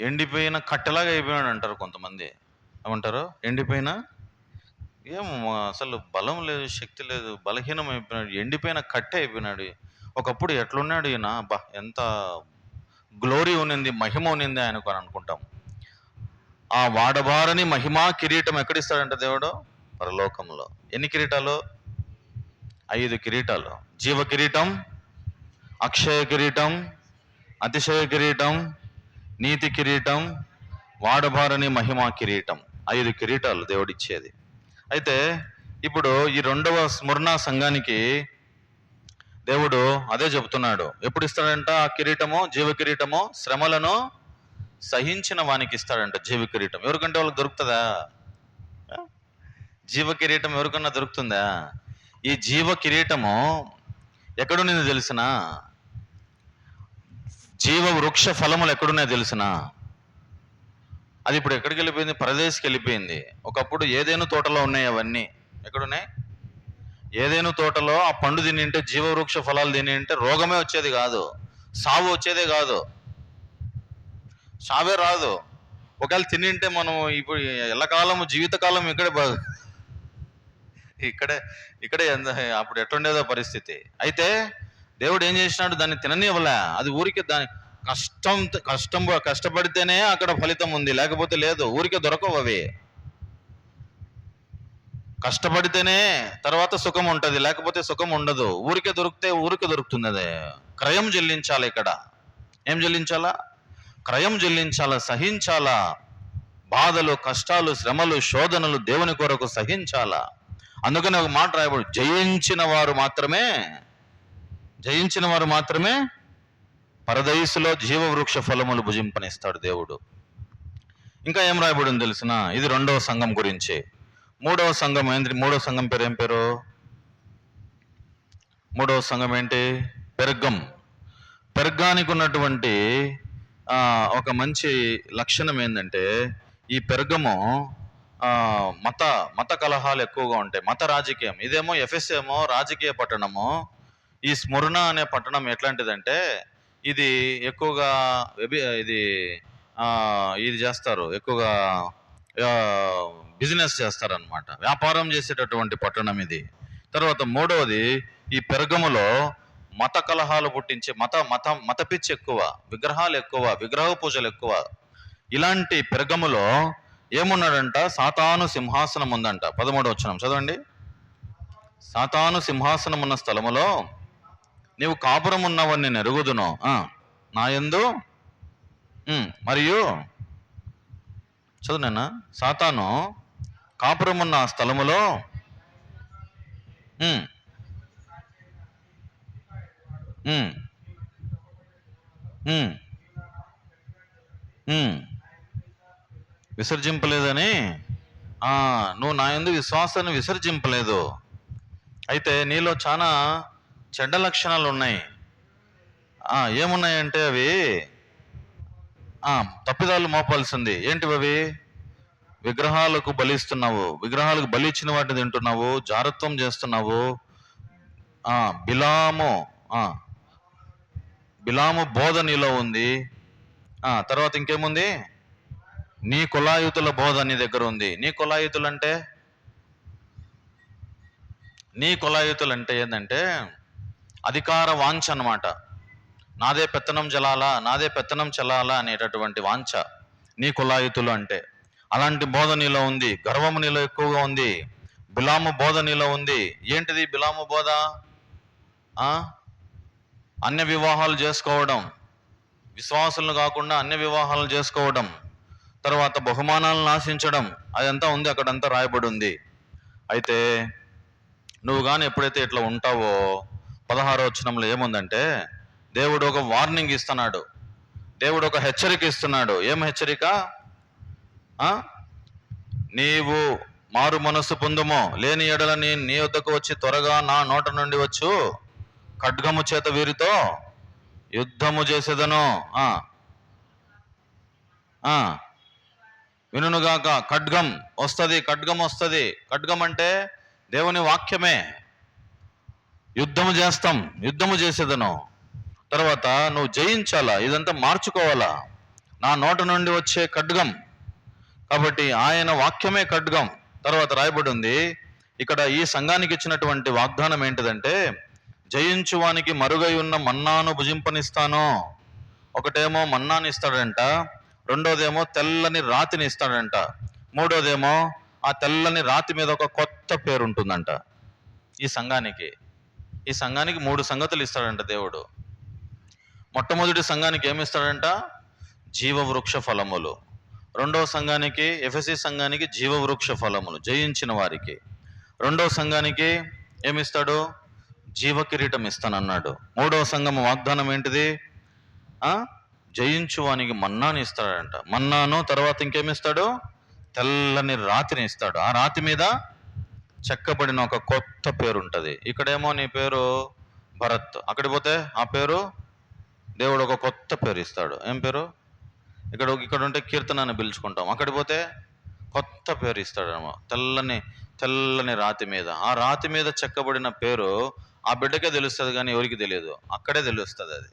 ఎండిపోయిన కట్టెలాగా అయిపోయినాడు అంటారు కొంతమంది. ఏమంటారు? ఎండిపోయిన అసలు బలం లేదు, శక్తి లేదు, బలహీనం అయిపోయినాడు, ఎండిపోయిన కట్టె అయిపోయినాడు. ఒకప్పుడు ఎట్లున్నాడు ఈయన, ఎంత గ్లోరీ ఉన్నింది, మహిమ ఉన్నింది ఆయనకు అని అనుకుంటాం. ఆ వాడబారని మహిమా కిరీటం ఎక్కడిస్తాడంట దేవుడు? పరలోకంలో. ఎన్ని కిరీటాలు? 5 కిరీటాలు. జీవ కిరీటం, అక్షయ కిరీటం, అతిశయ కిరీటం, నీతి కిరీటం, వాడబారని మహిమా కిరీటం. 5 కిరీటాలు దేవుడిచ్చేది. అయితే ఇప్పుడు ఈ 2వ స్మరణ సంఘానికి దేవుడు అదే చెబుతున్నాడు. ఎప్పుడు ఇస్తాడంట ఆ కిరీటము? జీవ కిరీటము శ్రమలను సహించిన వానికి ఇస్తాడంట జీవ కిరీటం. ఎవరికంటే వాళ్ళకి దొరుకుతుందా? జీవ కిరీటం ఎవరికన్నా దొరుకుతుందా? ఈ జీవ కిరీటము ఎక్కడున్నది తెలిసిన? జీవ వృక్ష ఫలములు ఎక్కడున్నాయో తెలిసిన? అది ఇప్పుడు ఎక్కడికి వెళ్ళిపోయింది? పరదేశికి వెళ్ళిపోయింది. ఒకప్పుడు ఏదేను తోటలో ఉన్నాయి అవన్నీ. ఎక్కడున్నాయి? ఏదేను తోటలో ఆ పండు తినింటే, జీవవృక్ష ఫలాలు తినింటే రోగమే వచ్చేది కాదు, సావు వచ్చేదే కాదు, సావే రాదు. ఒకవేళ తినింటే మనం ఇప్పుడు ఎల్లకాలము జీవితకాలం ఇక్కడే అప్పుడు ఎట్లుండేదో పరిస్థితి. అయితే దేవుడు ఏం చేసినాడు? దాన్ని తిననివ్వలే. అది ఊరికే దాని కష్టపడితేనే అక్కడ ఫలితం ఉంది, లేకపోతే లేదు. ఊరికే దొరకవు అవి. కష్టపడితేనే తర్వాత సుఖం ఉంటుంది, లేకపోతే సుఖం ఉండదు. ఊరికే దొరుకుతుంది. అదే క్రయం చెల్లించాలి. ఇక్కడ ఏం చెల్లించాలా? క్రయం చెల్లించాలా, సహించాలా. బాధలు, కష్టాలు, శ్రమలు, శోధనలు దేవుని కొరకు సహించాలా. అందుకని ఒక మాట రాయబడు, జయించిన వారు మాత్రమే పరదైసులో జీవవృక్ష ఫలములు భుజింపనిస్తాడు దేవుడు. ఇంకా ఏం రాయబడింది తెలిసిన? ఇది 2వ సంఘం గురించి. 3వ సంఘం ఏంటి? 3వ సంఘం పేరు ఏం పేరు? 3వ సంఘం ఏంటి? పెర్గానికి ఉన్నటువంటి ఒక మంచి లక్షణం ఏంటంటే, ఈ పెర్గము మత కలహాలు ఎక్కువగా ఉంటాయి, మత రాజకీయం. ఇదేమో ఎఫెస్ ఏమో రాజకీయ పట్టణము. ఈ స్ముర్ణ అనే పట్టణం ఎట్లాంటిదంటే, ఇది ఎక్కువగా ఇది చేస్తారు, ఎక్కువగా బిజినెస్ చేస్తారనమాట, వ్యాపారం చేసేటటువంటి పట్టణం ఇది. తర్వాత 3వది, ఈ పెర్గములో మత కలహాలు పుట్టించే మత పిచ్చి ఎక్కువ, విగ్రహాలు ఎక్కువ, విగ్రహ పూజలు ఎక్కువ. ఇలాంటి పెర్గములో ఏమున్నాడంట? సాతాను సింహాసనం ఉందంట. 13వ వచనం చదవండి. సాతాను సింహాసనం ఉన్న స్థలములో నీవు కాపురం ఉన్నవని నేను ఎరుగుదును, నా యందు మరియు చదువునా, సాతాను కాపురం ఉన్న స్థలములో విసర్జింపలేదని, నువ్వు నా యందు విశ్వాసాన్ని విసర్జింపలేదు. అయితే నీలో చాలా చెడ్డ లక్షణాలు ఉన్నాయి. ఏమున్నాయంటే అవి తప్పిదాలు మోపాల్సింది. ఏంటివి అవి? విగ్రహాలకు బలిస్తున్నావు, విగ్రహాలకు బలి ఇచ్చిన వాటిని తింటున్నావు, జారత్వం చేస్తున్నావు. బిలాము బోధ నీలో ఉంది. తర్వాత ఇంకేముంది? నీ కులాయుతుల బోధ నీ దగ్గర ఉంది. నీ కులాయుతులు అంటే ఏంటంటే అధికార వాంఛ అన్నమాట. నాదే పెత్తనం చెలాలా అనేటటువంటి వాంఛ నీ కులాయుతులు అంటే. అలాంటి బోధ నీలో ఉంది. గర్వము నీలో ఎక్కువగా ఉంది. బిలాము బోధ నీలో ఉంది. ఏంటిది బిలాము బోధ? అన్య వివాహాలు చేసుకోవడం, విశ్వాసులను కాకుండా అన్య వివాహాలు చేసుకోవడం, తర్వాత బహుమానాలను ఆశించడం, అదంతా ఉంది, అక్కడంతా రాయబడి ఉంది. అయితే నువ్వు కానీ ఎప్పుడైతే ఇట్లా ఉంటావో 16వ వచనంలో ఏముందంటే దేవుడు ఒక వార్నింగ్ ఇస్తున్నాడు, దేవుడు ఒక హెచ్చరిక ఇస్తున్నాడు. ఏం హెచ్చరిక? నీవు మారు మనస్సు పొందుమో, లేని ఎడల నీ వద్దకు వచ్చి త్వరగా నా నోట నుండి వచ్చు ఖడ్గము చేత వీరితో యుద్ధము చేసేదను. వినుగాక, ఖడ్గం వస్తుంది. ఖడ్గం అంటే దేవుని వాక్యమే. యుద్ధము చేసేదను. తర్వాత నువ్వు జయించాలా, ఇదంతా మార్చుకోవాలా. నా నోట నుండి వచ్చే ఖడ్గం. కాబట్టి ఆయన వాక్యమే ఖడ్గం. తర్వాత రాయబడి ఉంది ఇక్కడ ఈ సంఘానికి ఇచ్చినటువంటి వాగ్దానం ఏంటిదంటే, జయించువానికి మరుగై ఉన్న మన్నాను భుజింపనిస్తాను. ఒకటేమో మన్నాని ఇస్తాడంట, రెండోదేమో తెల్లని రాతిని ఇస్తాడంట, మూడోదేమో ఆ తెల్లని రాతి మీద ఒక కొత్త పేరు ఉంటుందంట. ఈ సంఘానికి 3 సంగతులు ఇస్తాడంట దేవుడు. మొట్టమొదటి సంఘానికి ఏమిస్తాడంట? జీవవృక్ష ఫలములు. రెండవ సంఘానికి, ఎఫెసీ సంఘానికి జీవవృక్ష ఫలములు, జయించిన వారికి. రెండవ సంఘానికి ఏమిస్తాడు? జీవ కిరీటం ఇస్తానన్నాడు. మూడవ సంఘం వాగ్దానం ఏంటిది? జయించువానికి మన్నాని ఇస్తాడంట. మన్నాను తర్వాత ఇంకేమిస్తాడు? తెల్లని రాతిని ఇస్తాడు. ఆ రాతి మీద చెక్కబడిన ఒక కొత్త పేరు ఉంటుంది. ఇక్కడేమో నీ పేరు భరత్, అక్కడికి పోతే ఆ పేరు దేవుడు ఒక కొత్త పేరు ఇస్తాడు. ఏం పేరు? ఇక్కడ ఉంటే కీర్తన అని పిలుచుకుంటాం, అక్కడికి పోతే కొత్త పేరు ఇస్తాడేమో. తెల్లని రాతి మీద, ఆ రాతి మీద చెక్కబడిన పేరు ఆ బిడ్డకే తెలుస్తుంది, కానీ ఎవరికి తెలియదు. అక్కడే తెలుస్తుంది అది,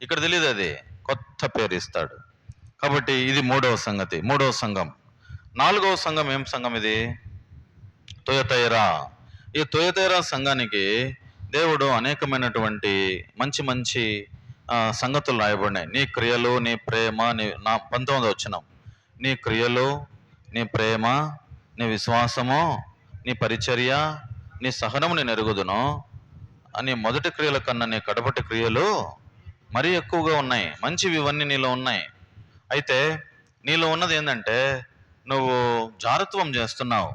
ఇక్కడ తెలియదు. అది కొత్త పేరు ఇస్తాడు. కాబట్టి ఇది మూడవ సంఘం. 4వ సంఘం ఏం సంఘం ఇది? తుయతైరా. ఈ తుయతైరా సంఘానికి దేవుడు అనేకమైనటువంటి మంచి సంగతులు రాయబడినాయి. నీ క్రియలు, నీ ప్రేమ, నా 19వ వచనం, నీ క్రియలు, నీ ప్రేమ, నీ విశ్వాసము, నీ పరిచర్య, నీ సహనము నేను ఎరుగుదును. నీ మొదటి క్రియల కన్నా నీ కడపటి క్రియలు మరీ ఎక్కువగా ఉన్నాయి. మంచివి ఇవన్నీ నీలో ఉన్నాయి. అయితే నీలో ఉన్నది ఏంటంటే నువ్వు జారత్వం చేస్తున్నావు,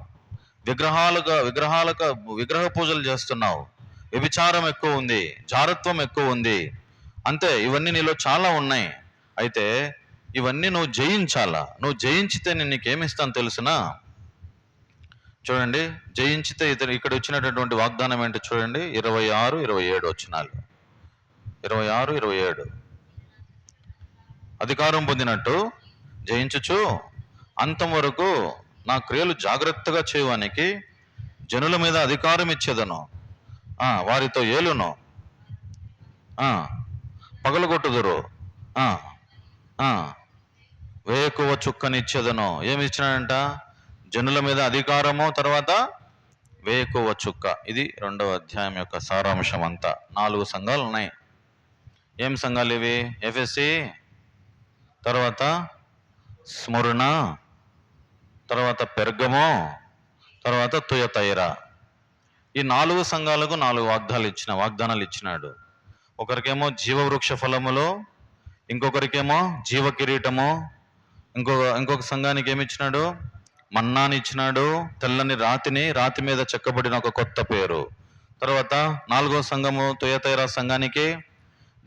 విగ్రహ పూజలు చేస్తున్నావు, వ్యభిచారం ఎక్కువ ఉంది, జారత్వం ఎక్కువ ఉంది. అంతే, ఇవన్నీ నీలో చాలా ఉన్నాయి. అయితే ఇవన్నీ నువ్వు జయించాలా. నువ్వు జయించితే నేను నీకేమిస్తాను తెలుసునా? చూడండి, జయించితే ఇక్కడ వచ్చినటువంటి వాగ్దానం ఏంటో చూడండి. 26, 27 వచనాలు. 26, 27. అధికారం పొందినట్టు జయించుచు అంతం వరకు నా క్రియలు జాగ్రత్తగా చేయడానికి జనుల మీద అధికారం ఇచ్చేదను, వారితో ఏలును, పగలగొట్టుదురు, వేకువ చుక్కనిచ్చేదను. ఏమి ఇచ్చినాడంట? జనుల మీద అధికారము, తర్వాత వేకువ చుక్క. ఇది 2వ అధ్యాయం యొక్క సారాంశం అంతా. 4 సంఘాలు ఉన్నాయి. ఏం సంఘాలు ఇవి? ఎఫెసీ, తర్వాత స్ముర్ణ, తర్వాత పెర్గమో, తర్వాత తుయతైరా. ఈ 4 సంఘాలకు 4 వాగ్దానాలు ఇచ్చినాడు. ఒకరికేమో జీవవృక్ష ఫలములు, ఇంకొకరికేమో జీవ కిరీటము, ఇంకొక సంఘానికి ఏమి ఇచ్చినాడు? మన్నాని ఇచ్చినాడు, తెల్లని రాతి మీద చెక్కబడిన ఒక కొత్త పేరు. తర్వాత 4వ సంఘము తుయతైరా సంఘానికి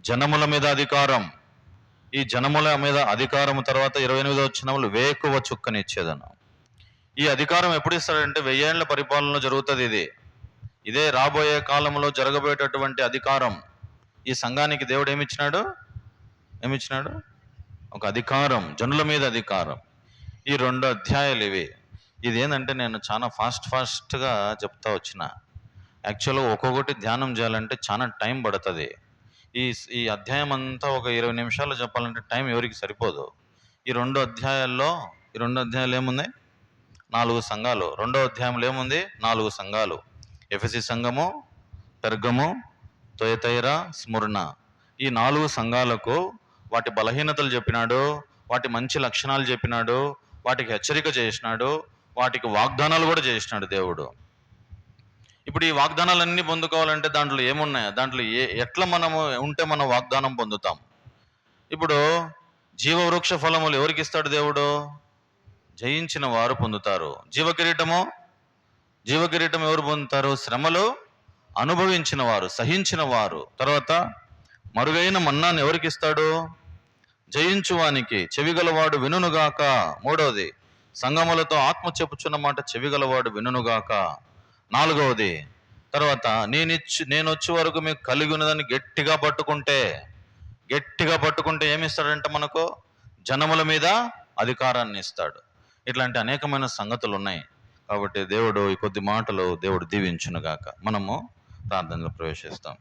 జనముల మీద అధికారం, ఈ జనముల మీద అధికారం తర్వాత 28వ వచనంలో వేకువ చుక్కనిచ్చేదను. ఈ అధికారం ఎప్పుడు ఇస్తాడంటే 1000 ఏళ్ల పరిపాలనలో జరుగుతుంది ఇది. ఇదే రాబోయే కాలంలో జరగబోయేటటువంటి అధికారం. ఈ సంఘానికి దేవుడు ఏమిచ్చినాడు? ఒక అధికారం, జనుల మీద అధికారం. ఈ 2 అధ్యాయాలు ఇవి. ఇది ఏంటంటే నేను చాలా ఫాస్ట్గా చెప్తా వచ్చిన. యాక్చువల్గా ఒక్కొక్కటి ధ్యానం చేయాలంటే చాలా టైం పడుతుంది. ఈ అధ్యాయం అంతా ఒక 20 నిమిషాలు చెప్పాలంటే టైం ఎవరికి సరిపోదు. ఈ 2 అధ్యాయాలు ఏముంది? 4 సంఘాలు. 2వ అధ్యాయంలో ఏముంది? 4 సంఘాలు. ఎఫెసీ సంఘము, పెర్గము, తుయతైర, స్ముర్న. ఈ 4 సంఘాలకు వాటి బలహీనతలు చెప్పినాడు, వాటి మంచి లక్షణాలు చెప్పినాడు, వాటికి హెచ్చరిక చేసినాడు, వాటికి వాగ్దానాలు కూడా చేసినాడు దేవుడు. ఇప్పుడు ఈ వాగ్దానాలన్నీ పొందుకోవాలంటే దాంట్లో ఏమున్నాయి? దాంట్లో ఎట్లా మనము ఉంటే మనం వాగ్దానం పొందుతాం? ఇప్పుడు జీవవృక్ష ఫలములు ఎవరికి ఇస్తాడు దేవుడు? జయించిన వారు పొందుతారు. జీవకిరీటం ఎవరు పొందుతారు? శ్రమలు అనుభవించిన వారు, సహించిన వారు. తర్వాత మరుగైన మన్నాను ఎవరికి ఇస్తాడు? జయించువానికి. చెవిగలవాడు వినుగాక. 3వది, సంగములతో ఆత్మ చెప్పుచున్న మాట చెవిగలవాడు వినుగాక. 4వది, తర్వాత నేను వచ్చే వరకు మీకు కలిగి ఉన్నదాన్ని గట్టిగా పట్టుకుంటే ఏమిస్తాడంట? మనకు జనముల మీద అధికారాన్ని ఇస్తాడు. ఇట్లాంటి అనేకమైన సంగతులు ఉన్నాయి. కాబట్టి దేవుడు ఈ కొద్ది మాటలు దేవుడు దీవించునుగాక. మనము ప్రార్థనలో ప్రవేశిస్తాం.